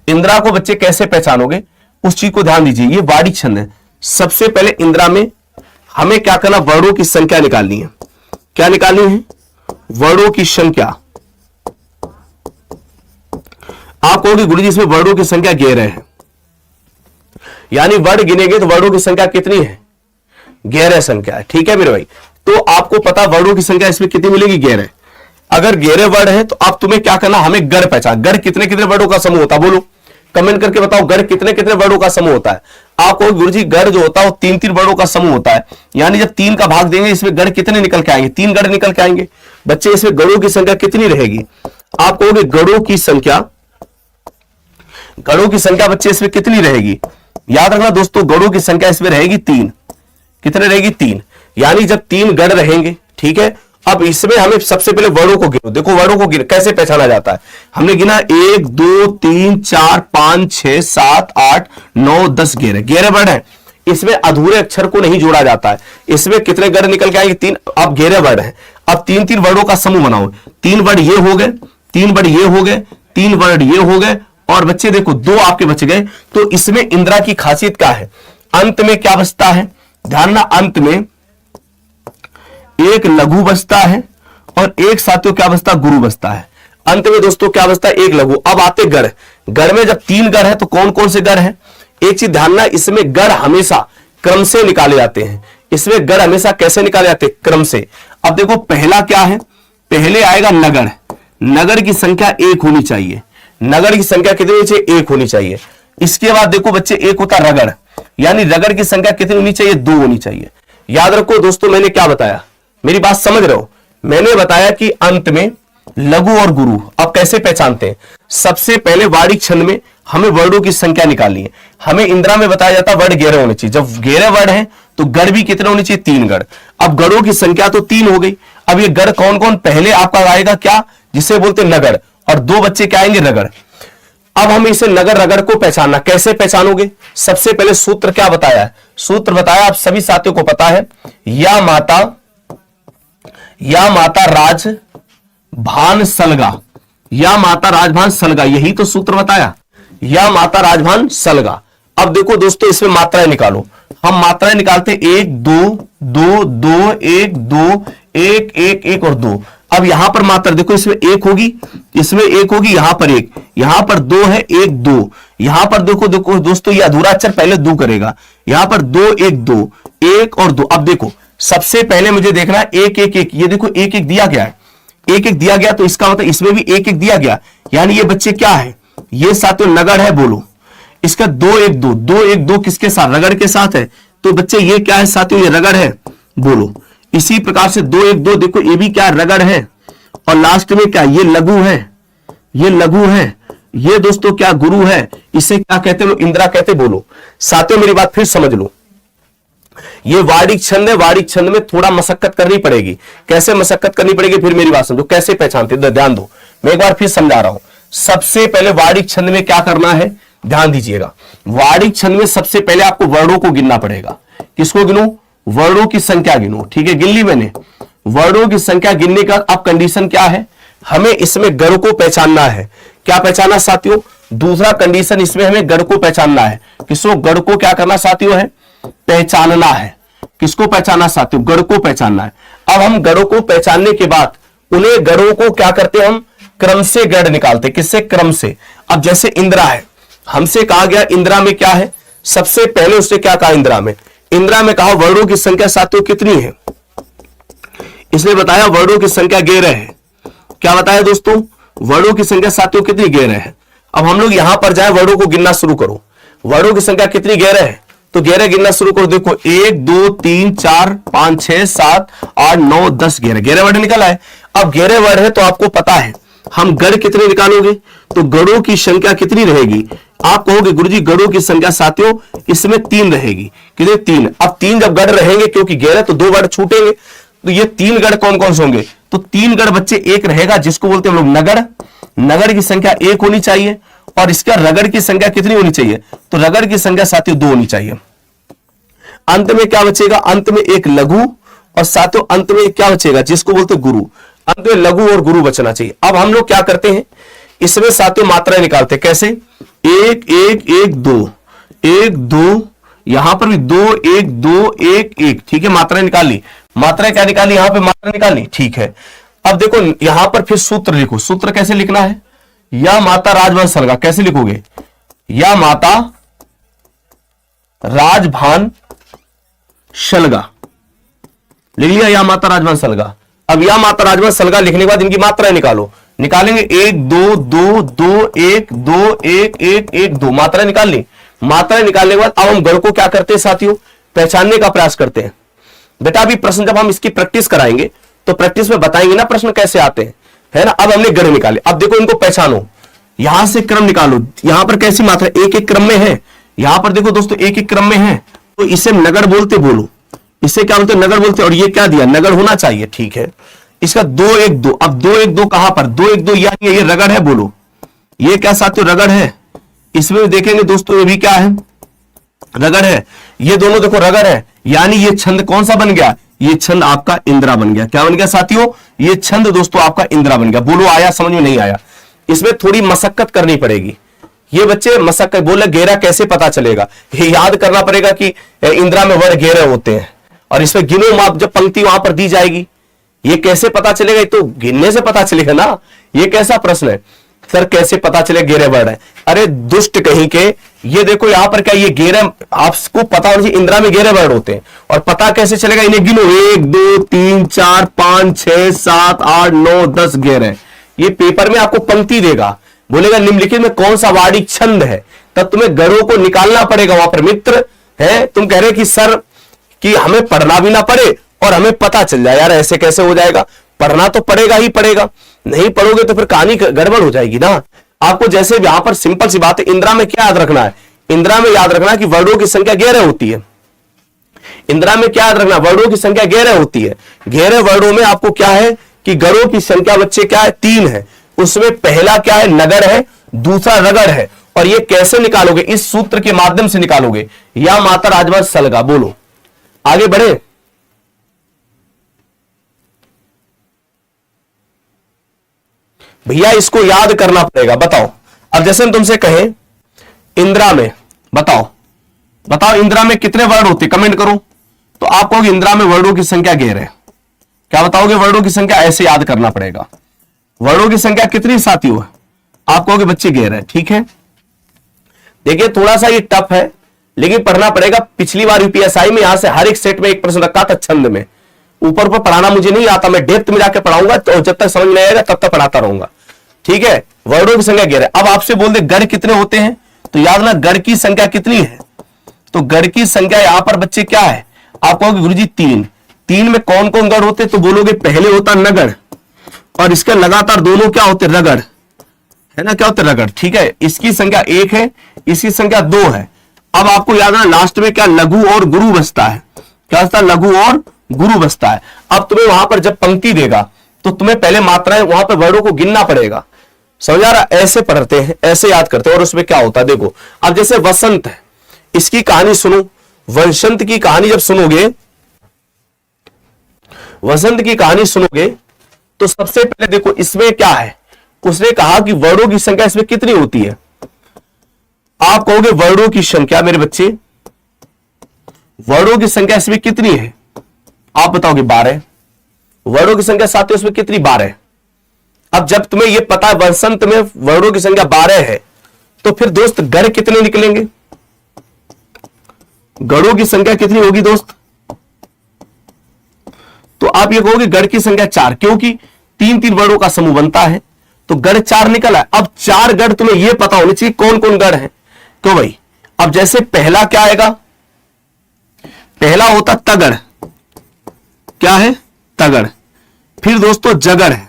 इंदिरा को बच्चे कैसे पहचानोगे उस चीज को ध्यान दीजिए। ये वार्षिक छंद है। सबसे पहले इंदिरा में हमें क्या करना, वर्णों की संख्या निकालनी है। क्या निकालनी है, वर्णों की संख्या। आप कहोगे गुरुजी इसमें वर्णों की संख्या 11 है, यानी वर्ण गिनेंगे तो वर्णों की संख्या कितनी है, 11 संख्या है। ठीक है मेरे भाई, तो आपको पता वर्णों की संख्या इसमें कितनी मिलेगी, 11। अगर 11 वर्ण है तो अब तुम्हें क्या करना, हमें गढ़ पहचान। गढ़ कितने कितने वर्णों का समूह होता है, बोलो कमेंट करके बताओ, गढ़ कितने कितने वर्णों का समूह होता है। आपको गुरुजी गढ़ जो होता है वो तीन तीन वर्णों का समूह होता है, यानी जब 3 का भाग देंगे इसमें गढ़ कितने निकल के आएंगे, 3 गढ़ निकल के आएंगे। बच्चे इसमें गढ़ों की संख्या कितनी रहेगी, आप कहोगे गढ़ों की संख्या, गढ़ों की संख्या बच्चे इसमें कितनी रहेगी, याद रखना दोस्तों गढ़ों की संख्या इसमें रहेगी 3। कितने रहेगी, 3, यानी जब 3 गढ़ रहेंगे। ठीक है, अब इसमें हमें सबसे पहले वर्णों को गिनो। देखो वर्णों को कैसे पहचाना जाता है, हमने गिना 1 2 3 4 5 6 7 8 9 10 11 वर्ण है। इसमें अधूरे अक्षर को नहीं जोड़ा जाता है। इसमें कितने गढ़ निकल के आएंगे, 3। अब 11 वर्ण है। अब 3 वर्णों का समूह बनाओ। 3 वर्ण ये हो गए, 3 वर्ण ये हो गए, 3 वर्ण ये हो गए, और बच्चे देखो 2 आपके बच गए। तो इसमें इंदिरा की खासियत क्या है, अंत में क्या बचता है, ध्यान ना, अंत में एक लघु बचता है और एक साथियों क्या बचता, गुरु बचता है। अंत में दोस्तों क्या बचता है, एक लघु। अब आते गढ़। गढ़ में जब 3 गढ़ है तो कौन कौन से गढ़ है, एक चीज ध्यान ना, इसमें गढ़ हमेशा क्रम से निकाले जाते हैं। इसमें गढ़ हमेशा कैसे निकाले जाते हैं, क्रम से। अब देखो पहला क्या है, पहले आएगा नगर। नगर की संख्या 1 होनी चाहिए। नगर की संख्या कितनी होनी चाहिए, 1 होनी चाहिए। इसके बाद देखो बच्चे एक होता रगड़, यानी रगड़ की संख्या कितनी होनी चाहिए, 2 होनी चाहिए। याद रखो दोस्तों मैंने क्या बताया, मेरी बात समझ रहे हो, मैंने बताया कि अंत में लघु और गुरु। अब कैसे पहचानते हैं, सबसे पहले वार्षिक छंद में हमें वर्णों की संख्या निकालनी है। हमें इंदिरा में बताया जाता है वर्ण 11 होने चाहिए। जब 11 वर्ण है तो गढ़ भी कितने होने चाहिए, 3 गढ़। अब गढ़ों की संख्या तो 3 हो गई। अब ये गढ़ कौन कौन, पहले आपका आएगा क्या, जिसे बोलते नगर, और 2 बच्चे क्या आएंगे, रगड़। अब हम इसे नगर रगड़ को पहचानना, कैसे पहचानोगे, सबसे पहले सूत्र क्या बताया है, सूत्र बताया आप सभी साथियों को पता है, या माता राज भान सलगा, या माता राजभान सलगा, यही तो सूत्र बताया, या माता राजभान सलगा। अब देखो दोस्तों इसमें मात्राएं निकालो। हम मात्राएं निकालते 1 2 2 2 1 2 1 1 1 और 2। अब यहां पर मात्रा देखो, इसमें 1 होगी, इसमें 1 होगी, यहां पर 1, यहां पर 2 है, 1 2, यहां पर देखो देखो दोस्तों ये अधूरा अक्षर पहले 2 करेगा, यहां पर 2 1 2 1 और 2। अब देखो सबसे पहले मुझे देखना है 1 1 1, ये देखो 1 1 दिया गया है, 1 1 दिया गया, तो इसका मतलब इसमें भी 1 1 दिया गया, यानी ये बच्चे क्या है, ये साथियों नगर है, बोलो। इसका 2 1 2 2 1 2 किसके साथ, रगड़ के साथ है, तो बच्चे ये क्या है साथियों, ये रगड़ है, बोलो। इसी प्रकार से 2 1 2 देखो ये भी क्या रगड़ है, और लास्ट में क्या, ये लघु है, ये लघु है, ये दोस्तों क्या गुरु है। इसे क्या कहते हैं, इंदिरा कहते, बोलो साथियों। मेरी बात फिर समझ लो, ये वार्षिक छंद है, वार्षिक छंद में थोड़ा मशक्कत करनी पड़ेगी। कैसे मशक्कत करनी पड़ेगी, फिर मेरी बात समझो, कैसे पहचानते, ध्यान दो, मैं एक बार फिर समझा रहा हूं। सबसे पहले वार्षिक छंद में क्या करना है, ध्यान दीजिएगा। वार्षिक छंद में सबसे पहले आपको वर्णों को गिनना पड़ेगा। किसको गिनो, वर्णों की संख्या गिनो। ठीक है, गिन ली मैंने, वर्णों की संख्या गिनने का अब कंडीशन क्या है, हमें इसमें गढ़ को पहचानना है। क्या पहचाना साथियों, दूसरा कंडीशन इसमें हमें गढ़ को पहचानना है। किसको, गढ़ को क्या करना साथियों है, पहचानना है। किसको पहचाना साथियों, गढ़ को पहचानना है। अब हम गढ़ों को पहचानने के बाद उन्हें गढ़ों को क्या करते, हम क्रम से गढ़ निकालते। किससे, क्रम से। अब जैसे इंदिरा है, हमसे कहा गया इंदिरा में क्या है, सबसे पहले उसने क्या कहा, इंदिरा में कहा वर्णों की संख्या साथियों कितनी है, इसने बताया वर्णों की संख्या 11 है। क्या बताया दोस्तों, वर्णों की संख्या साथियों कितनी, 11 है। अब हम लोग यहां पर जाए, वर्णों को गिनना शुरू करो। वर्णों की संख्या कितनी, 11 है, तो 11 गिनना शुरू करो। देखो 1 2 3 4 5 6 7 8 9 10 11 वर्ण निकल आए। अब 11 वर्ण है तो आपको पता है हम गढ़ कितने निकालोगे, तो गढ़ों की संख्या कितनी रहेगी, आप कहोगे गुरुजी गढ़ों की संख्या साथियों इसमें 3 रहेगी, कितने 3। अब 3 जब गढ़ रहेंगे क्योंकि घेर है तो 2 गढ़ छूटेंगे, तो ये 3 गढ़ कौन कौन से होंगे, तो 3 गढ़ बच्चे एक रहेगा जिसको बोलते हैं हम लोग नगढ़। नगढ़ की संख्या 1 होनी चाहिए और इसका रगड़ की संख्या कितनी होनी चाहिए, तो रगड़ की संख्या साथियों 2 होनी चाहिए। अंत में क्या बचेगा, अंत में एक लघु और साथियों अंत में क्या बचेगा जिसको बोलते गुरु, अंत में लघु और गुरु बचना चाहिए। अब हम लोग क्या करते हैं इसमें साथियों मात्राएं निकालते हैं, कैसे 1 1 1 2 1 2, यहां पर भी 2 1 2 1 1, ठीक है, मात्राएं निकाल ली। मात्राएं क्या निकाली, यहां पे मात्रा निकाली, ठीक है। अब देखो यहां पर फिर सूत्र लिखो, सूत्र कैसे लिखना है, या माता राजभान सलगा, कैसे लिखोगे, या माता राजभान शलगा, लिख लिया, या माता राजभान सलगा। अब या माता राजभान सलगा लिखने के बाद इनकी मात्राएं निकालो, निकालेंगे 1 2 2 2 1 2 1 1 1 2, मात्राएं निकाल ली। मात्राएं निकालने के बाद अब हम गढ़ को क्या करते हैं साथियों, पहचानने का प्रयास करते हैं। बेटा अभी प्रश्न जब हम इसकी प्रैक्टिस कराएंगे तो प्रैक्टिस में बताएंगे ना प्रश्न कैसे आते हैं, है ना। अब हमने गढ़ निकाले, अब देखो इनको पहचानो, यहां से क्रम निकालो, यहां पर कैसी मात्रा एक एक क्रम में है, यहां पर देखो दोस्तों एक एक क्रम में है, तो इसे नगढ़ बोलते, बोलो इसे क्या बोलते, नगढ़ बोलते। और ये क्या दिया, नगढ़ होना चाहिए, ठीक है। इसका 2 1 2, अब 2 1 2 कहां पर, 2 1 2 यानी ये रगड़ है, बोलो ये क्या साथियों रगड़ है। इसमें देखेंगे दोस्तों ये भी क्या है, रगड़ है, ये दोनों देखो रगड़ है, यानी ये छंद कौन सा बन गया, ये छंद आपका इंदिरा बन गया। क्या बन गया साथियों, ये छंद दोस्तों आपका इंदिरा बन गया। बोलो आया समझ में, नहीं आया, इसमें थोड़ी मशक्कत करनी पड़ेगी। ये बच्चे मशक्कत बोले घेरा कैसे पता चलेगा, ये याद करना पड़ेगा कि इंदिरा में वर्ण घेरे होते हैं और इसमें गिनो माप जब पंक्ति वहां पर दी जाएगी, ये कैसे पता चलेगा, ये तो गिनने से पता चलेगा ना। ये कैसा प्रश्न है सर, कैसे पता चले घेरे वर्ण है, अरे दुष्ट कहीं के, ये देखो यहां पर क्या ये घेरे, आपको पता होना चाहिए इंदिरा में घेरे वर्ण होते हैं, और पता कैसे चलेगा, इन्हें गिनो 1 2 3 4 5 6 7 8 9 10 घेरे। ये पेपर में आपको पंक्ति देगा, बोलेगा निम्नलिखित में कौन सा वार्णिक छंद है, तब तुम्हें गढ़ों को निकालना पड़ेगा। वहां पर मित्र है, तुम कह रहे कि सर कि हमें पढ़ना भी ना पड़े और हमें पता चल जाए, यार ऐसे कैसे हो जाएगा, पढ़ना तो पड़ेगा ही पड़ेगा, नहीं पढ़ोगे तो फिर कहानी गड़बड़ हो जाएगी ना। आपको जैसे यहां पर सिंपल सी बात है, इंदिरा में क्या याद रखना है, इंदिरा में याद रखना है कि वर्णों की संख्या 11 होती है। इंदिरा में क्या याद रखना, वर्णों की संख्या 11 होती है। 11 वर्णों में आपको क्या है कि गढ़ों की संख्या बच्चे क्या है, 3 है। उसमें पहला क्या है, नगढ़ है, दूसरा रगड़ है। और ये कैसे निकालोगे, इस सूत्र के माध्यम से निकालोगे, या माता राजभान सलगा। बोलो आगे बढ़े, भैया इसको याद करना पड़ेगा। बताओ अब जैसे हम तुमसे कहें इंदिरा में, बताओ बताओ इंदिरा में कितने वर्ण होते, कमेंट करो। तो आप कहोगे इंदिरा में वर्णों की संख्या 11 है। क्या बताओगे, वर्णों की संख्या ऐसे याद करना पड़ेगा। वर्णों की संख्या कितनी साथियों है, आप कहोगे बच्चे 11 है, ठीक है। देखिए थोड़ा सा ये टफ है लेकिन पढ़ना पड़ेगा। पिछली बार यूपीएसआई में यहां से हर एक सेट में एक प्रश्न रखा था छंद में। ऊपर ऊपर पढ़ाना मुझे नहीं आता, मैं डेप्थ में जाकर पढ़ाऊंगा, तो जब तक समझ में आएगा तब तक पढ़ाता रहूंगा, ठीक है। वर्णों की संख्या 11। अब आपसे बोल दे गढ़ कितने होते हैं, तो याद ना गढ़ की संख्या कितनी है, तो गढ़ की संख्या यहां पर बच्चे क्या है, आप कहोगे गुरुजी 3। 3 में कौन कौन गढ़ होते, तो बोलोगे पहले होता नगढ़ और इसके लगातार दोनों क्या होते, रगड़, है ना, क्या होते रगड़, ठीक है। इसकी संख्या 1 है, इसकी संख्या 2 है। अब आपको याद है लास्ट में क्या लघु और गुरु बचता है, क्या बचता है, लघु और गुरु बचता है। अब तुम्हें वहां पर जब पंक्ति देगा तो तुम्हें पहले मात्राएं वहां पर वर्णों को गिनना पड़ेगा, समझ आ रहा, ऐसे पढ़ते हैं, ऐसे याद करते हैं। और उसमें क्या होता है देखो, अब जैसे वसंत है, इसकी कहानी सुनो, वसंत की कहानी जब सुनोगे, वसंत की कहानी सुनोगे तो सबसे पहले देखो इसमें क्या है, उसने कहा कि वर्णों की संख्या इसमें कितनी होती है। आप कहोगे वर्णों की संख्या, मेरे बच्चे वर्णों की संख्या इसमें कितनी है, आप बताओगे 12। वर्णों की संख्या साथियों इसमें कितनी, 12। अब जब तुम्हें यह पता है वसंत में वर्णों की संख्या 12 है, तो फिर दोस्त गढ़ कितने निकलेंगे, गढ़ों की संख्या कितनी होगी दोस्त, तो आप ये कहोगे गढ़ की संख्या 4, क्योंकि 3-3 वर्णों का समूह बनता है, तो गढ़ 4 निकला। अब 4 गढ़ तुम्हें यह पता होनी चाहिए कौन कौन गढ़ है। तो भाई अब जैसे पहला क्या आएगा, पहला होता तगड़, क्या है, तगड़। फिर दोस्तों जगड़ है,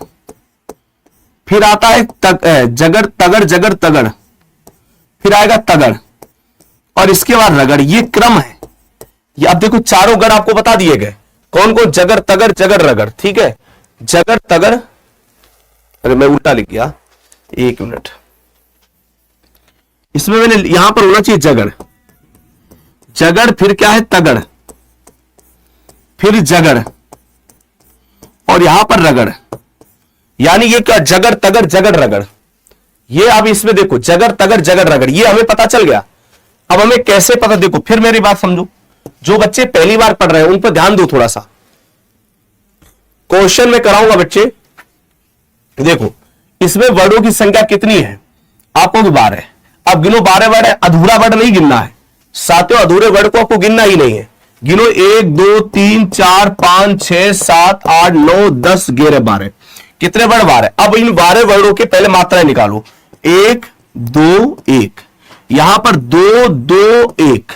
फिर आता है जगड़ तगड़ जगड़ तगड़, फिर आएगा तगड़, और इसके बाद रगड़। ये क्रम है। ये अब देखो चारों गढ़ आपको बता दिए गए, कौन कौन, जगड़ तगड़ जगड़ रगड़, ठीक है। जगड़ तगड़, अरे मैं उल्टा लिख गया, एक मिनट, इसमें मैंने यहां पर होना चाहिए जगड़, जगड़, फिर क्या है तगड़, फिर जगड़, और यहां पर रगड़। यानी ये क्या, जगड़ तगड़ जगड़ रगड़। ये अब इसमें देखो जगड़ तगड़ जगड़ रगड़, ये हमें पता चल गया। अब हमें कैसे पता, देखो फिर मेरी बात समझो, जो बच्चे पहली बार पढ़ रहे हैं उन पर ध्यान दो थोड़ा सा। क्वेश्चन में कराऊंगा बच्चे, देखो इसमें वर्डों की संख्या कितनी है, आपको 12। अब गिनो 12 वर्ड है, अधूरा वर्ड नहीं गिनना है, सातों अधूरे वर्ड को आपको गिनना ही नहीं है। गिनो 1 2 3 4 5 6 7 8 9 10 11 12, कितने वर्ड, 12। अब इन 12 वर्डों के पहले मात्राएं निकालो, 1 2 1, यहां पर 2 2 1,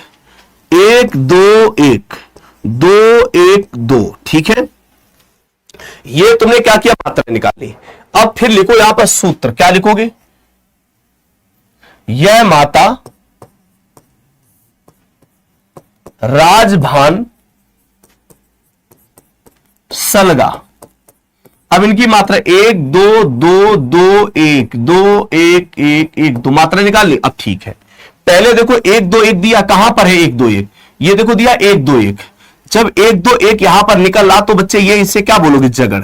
1 2 1, 2 1 2, ठीक है। ये तुमने क्या किया, मात्रा निकाली। अब फिर लिखो यहां पर सूत्र, क्या लिखोगे, यह माता राजभान सलगा। अब इनकी मात्रा 1 2 2 2 1 2 1 1 1 2, मात्रा निकाल ली। अब ठीक है, पहले देखो 1 2 1 दिया, कहां पर है 1 2 1, ये देखो दिया 1 2 1। जब 1 2 1 यहां पर निकल रहा तो बच्चे ये इसे क्या बोलोगे, जगड़,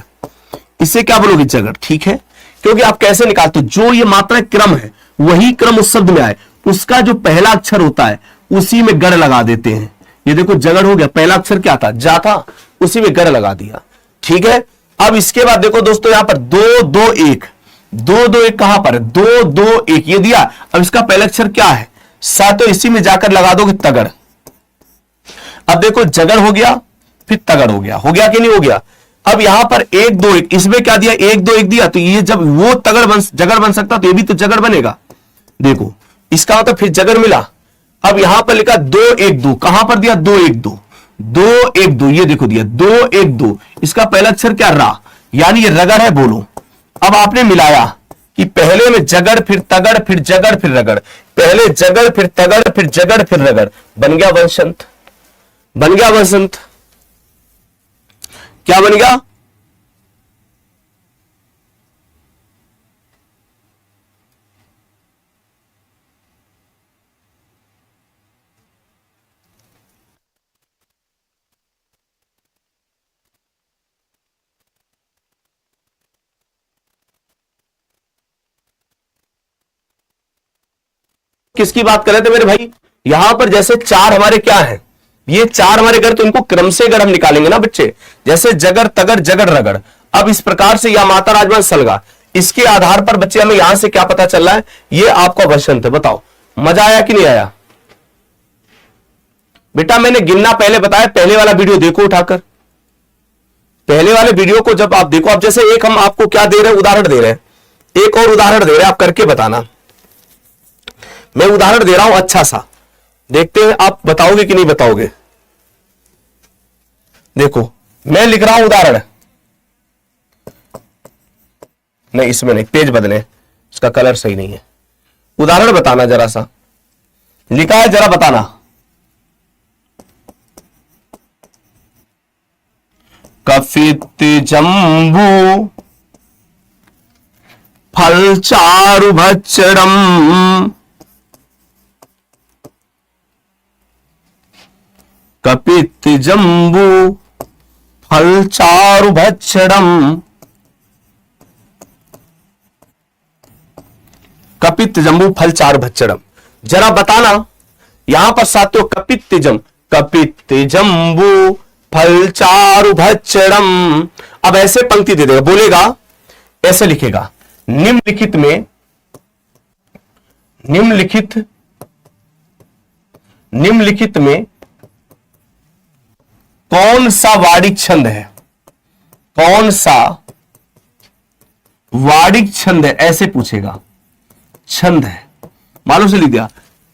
इसे क्या बोलोगे, जगड़, ठीक है। क्योंकि आप कैसे निकालते हो, जो ये मात्रा क्रम है वही क्रम उस शब्द में आए, उसका जो पहला अक्षर होता है उसी में गढ़ लगा देते हैं। ये देखो जगड़ हो गया, पहला अक्षर क्या था, जा था, उसी में गढ़ लगा दिया, ठीक है। अब इसके बाद देखो दोस्तों यहां पर 2 2 1, 2 2 1 कहां पर है, 2 2 1 ये दिया। अब इसका पहला अक्षर क्या है, सा, तो इसी में जाकर लगा दोगे तगड़। अब देखो जगड़ हो गया, फिर तगड़ हो गया कि नहीं हो गया। अब यहां पर 1 2 1, इसमें क्या दिया, 1 2 1 दिया, तो ये जब वो जगड़ बन सकता तो ये भी तो जगड़ बनेगा। देखो इसका मतलब फिर जगड़ मिला। अब यहां पर लिखा 2 1 2, कहां पर दिया, 2 1 2, 2 1 2, ये देखो दिया 2 1 2, इसका पहला अक्षर क्या, रा, यानी ये रगड़ है, बोलो। अब आपने मिलाया कि पहले में जगड़, फिर तगड़, फिर जगड़, फिर रगड़, पहले जगड़, फिर तगड़, फिर जगड़, फिर रगड़, बन गया वंशंत, बन गया वसंत। क्या बन गया, किसकी बात कर रहे थे मेरे भाई, यहां पर जैसे 4 हमारे क्या है, ये 4 हमारे गढ़, तो इनको क्रम से गढ़ हम निकालेंगे ना बच्चे, जैसे जगड़ तगड़ जगड़ रगड़। अब इस प्रकार से यह माता राजमान सलगा, इसके आधार पर बच्चे हमें यहां से क्या पता चल रहा है, ये आपका वसंत है। बताओ मजा आया कि नहीं आया बेटा, मैंने गिनना पहले बताया, पहले वाला वीडियो देखो उठाकर, पहले वाले वीडियो को जब आप देखो। अब जैसे एक हम आपको क्या दे रहे हैं, उदाहरण दे रहे हैं, एक और उदाहरण दे रहे हैं, आप करके बताना। मैं उदाहरण दे रहा हूं अच्छा सा, देखते हैं आप बताओगे कि नहीं बताओगे। देखो मैं लिख रहा हूं उदाहरण, नहीं इसमें नहीं, पेज बदले, इसका कलर सही नहीं है। उदाहरण बताना जरा सा, लिखा है जरा बताना। कफित जंबू फल चारु भक्षणम, कपित जंबू फल चारु भक्षणम, कपित जंबू फल चारु भक्षणम, जरा बताना यहां पर साथियों, कपित जंबू फल चारु भक्षणम। अब ऐसे पंक्ति दे देगा, बोलेगा ऐसे लिखेगा, निम्नलिखित में कौन सा वार्णिक छंद है, कौन सा वार्णिक छंद है, ऐसे पूछेगा, छंद है, मालूम से लिख दिया।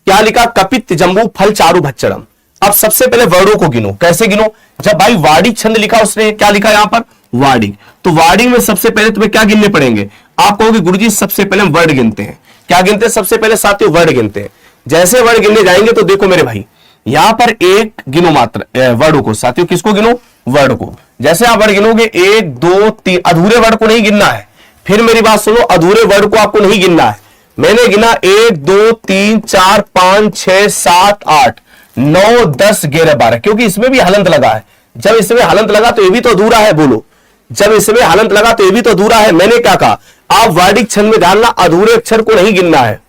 क्या लिखा, कपित जंबू फल चारु भक्षणम। अब सबसे पहले वर्डों को गिनो, कैसे गिनो, जब भाई वार्णिक छंद लिखा उसने क्या लिखा यहां पर, वार्णिक, तो वार्णिक में सबसे पहले तुम्हें क्या गिनने पड़ेंगे, आप कहोगे गुरुजी सबसे पहले हम वर्ड गिनते हैं। क्या गिनते हैं? सबसे पहले साथियों वर्ड गिनते हैं। जैसे वर्ड गिनने जाएंगे तो देखो मेरे भाई, यहां पर एक गिनो मात्र वर्ड को। साथियों किसको गिनो? वर्ड को। जैसे आप वर्ड गिनोगे 1 2 3, अधूरे वर्ड को नहीं गिनना है। फिर मेरी बात सुनो, अधूरे वर्ड को आपको नहीं गिनना है। मैंने गिना 1 2 3 4 5 6 7 8 9 10 11 12, क्योंकि इसमें भी हलंत लगा है। जब इसमें हलंत लगा तो ये भी तो अधूरा है। बोलो, जब इसमें हलंत लगा तो ये भी तो अधूरा है। मैंने क्या कहा? आप वर्डिक छंद में डालना, अधूरे अक्षर को नहीं गिनना है।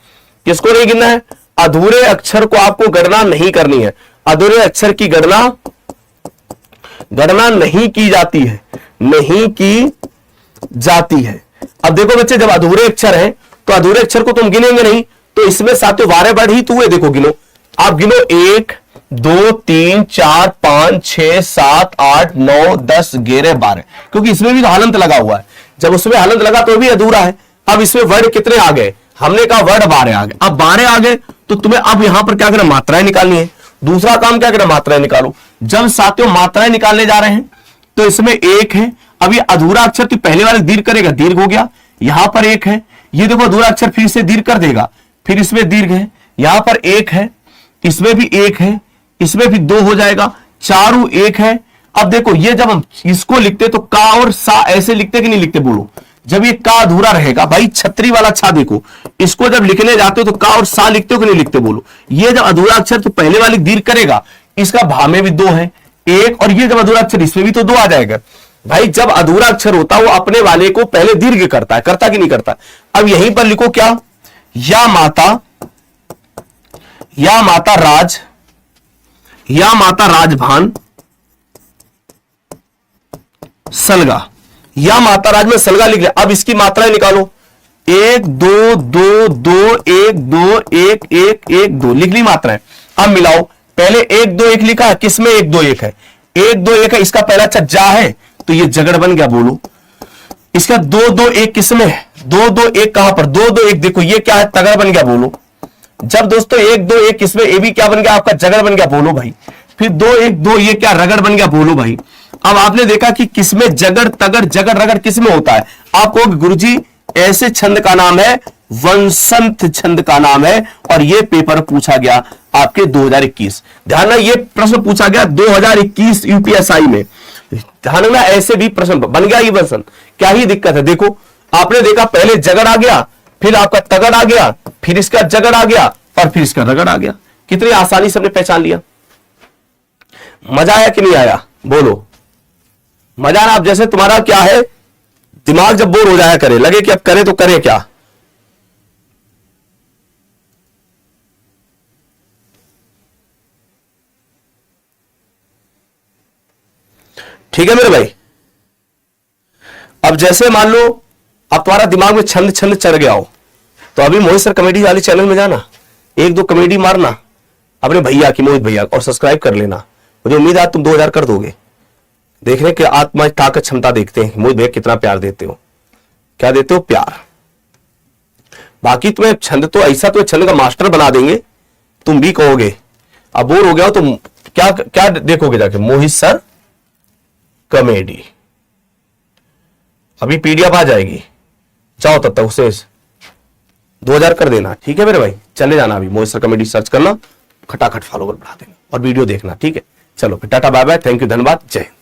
किसको नहीं गिनना है? अधूरे अक्षर को आपको गणना नहीं करनी है। अधूरे अक्षर की गणना नहीं की जाती है, नहीं की जाती है। अब देखो बच्चे, जब अधूरे अक्षर हैं तो अधूरे अक्षर को तुम गिनेंगे नहीं, तो इसमें साथियों 12 वर्ड ही तो हुए। देखो गिनो, आप गिनो 1 2 3 4 5 6 7 8 9 10 11 12, क्योंकि इसमें भी तो हलंत लगा हुआ है। जब उसमें हलंत लगा तो भी अधूरा है। अब इसमें वर्ड कितने आ गए? हमने कहा वर्ड 12 आ गए। अब 12 आ गए तो तुम्हें अब यहां पर क्या करना? मात्राएं निकालनी है। दूसरा काम क्या करना? मात्राएं निकालो। जब साथियों मात्राएं निकालने जा रहे हैं तो इसमें 1 है। अब ये अधूरा अक्षर तो पहले वाले दीर्घ करेगा, दीर्घ हो गया। यहां पर 1 है, ये देखो अधूरा अक्षर फिर से दीर्घ कर देगा, फिर इसमें दीर्घ है। यहां पर 1 है, इसमें भी 1 है, इसमें भी 2 हो जाएगा, चारों 1 है। अब देखो ये जब हम इसको लिखते तो का और सा ऐसे लिखते कि नहीं लिखते? बोलो, जब ये का अधूरा रहेगा भाई, छतरी वाला छा देखो, इसको जब लिखने जाते हो तो का और सा लिखते हो कि नहीं लिखते? बोलो, ये जब अधूरा अक्षर तो पहले वाली दीर्घ करेगा, इसका भा में भी 2 है 1, और ये जब अधूरा अक्षर इसमें भी तो 2 आ जाएगा। भाई जब अधूरा अक्षर होता वो अपने वाले को पहले दीर्घ करता है, करता कि नहीं करता? अब यहीं पर लिखो क्या? या माता राज, या माता राजभान सलगा, या माता राज में सलगा लिख लिया। अब इसकी मात्राएं निकालो, 1 2 2 2 1 2 1 1 1 2 लिख ली मात्राएं। अब मिलाओ, पहले 1 2 1 लिखा है, किसमें 1 2 1 है? 1 2 1 है, इसका पहला छज्जा है तो ये जगड़ बन गया। बोलो, इसका 2 2 1 किसमें है? 2 2 1 कहां पर? 2 2 1 देखो ये क्या है? तगड़ बन गया। बोलो, जब दोस्तों 1 2 1 किसमें? ये भी क्या बन गया आपका? जगड़ बन गया। बोलो भाई, फिर 2 1 2 ये क्या? रगड़ बन गया। बोलो भाई, अब आपने देखा कि किसमें जगड़ तगड़ जगड़ रगड़ किसमें होता है? आपको गुरुजी ऐसे छंद का नाम है वंशंत छंद का नाम है, और ये पेपर पूछा गया आपके 2021। ध्यान रखना, ये प्रश्न पूछा गया 2021 यूपीएसआई में। ध्यान रखना, ऐसे भी प्रश्न बन गया ये वंशंत। क्या ही दिक्कत है? देखो, आपने देखा पहले जगड़ आ गया, फिर आपका तगड़ आ गया, फिर इसका जगड़ आ गया, और फिर इसका रगड़ आ गया। कितनी आसानी से हमने पहचान लिया। मजा आया कि नहीं आया? बोलो, मजा ना। अब जैसे तुम्हारा क्या है, दिमाग जब बोर हो जाया करे, लगे कि अब करे तो करे क्या? ठीक है मेरे भाई। अब जैसे मान लो अब तुम्हारा दिमाग में छंद छंद चढ़ गया हो, तो अभी मोहित सर कॉमेडी वाले चैनल में जाना, 1 2 कॉमेडी मारना अपने भैया की, मोहित भैया, और सब्सक्राइब कर लेना। मुझे उम्मीद है तुम 2000 कर दोगे। देखने के आत्मा ताकत क्षमता देखते हैं मोहित भैया कितना प्यार देते हो। क्या देते हो? प्यार। बाकी तुम्हें छंद तो ऐसा तो छंद का मास्टर बना देंगे, तुम भी कहोगे। अब बोर हो गया हो तो क्या क्या देखोगे जाके? मोहित सर कॉमेडी। अभी पीडीएफ आ जाएगी, जाओ तब तक उसे 2000 कर देना। ठीक है मेरे भाई, चले जाना। अभी मोहित सर कॉमेडी सर्च करना, खटाखट फॉलोवर बढ़ा देना और वीडियो देखना। ठीक है, चलो फिर tata bye bye, thank you, धन्यवाद, जय हिंद।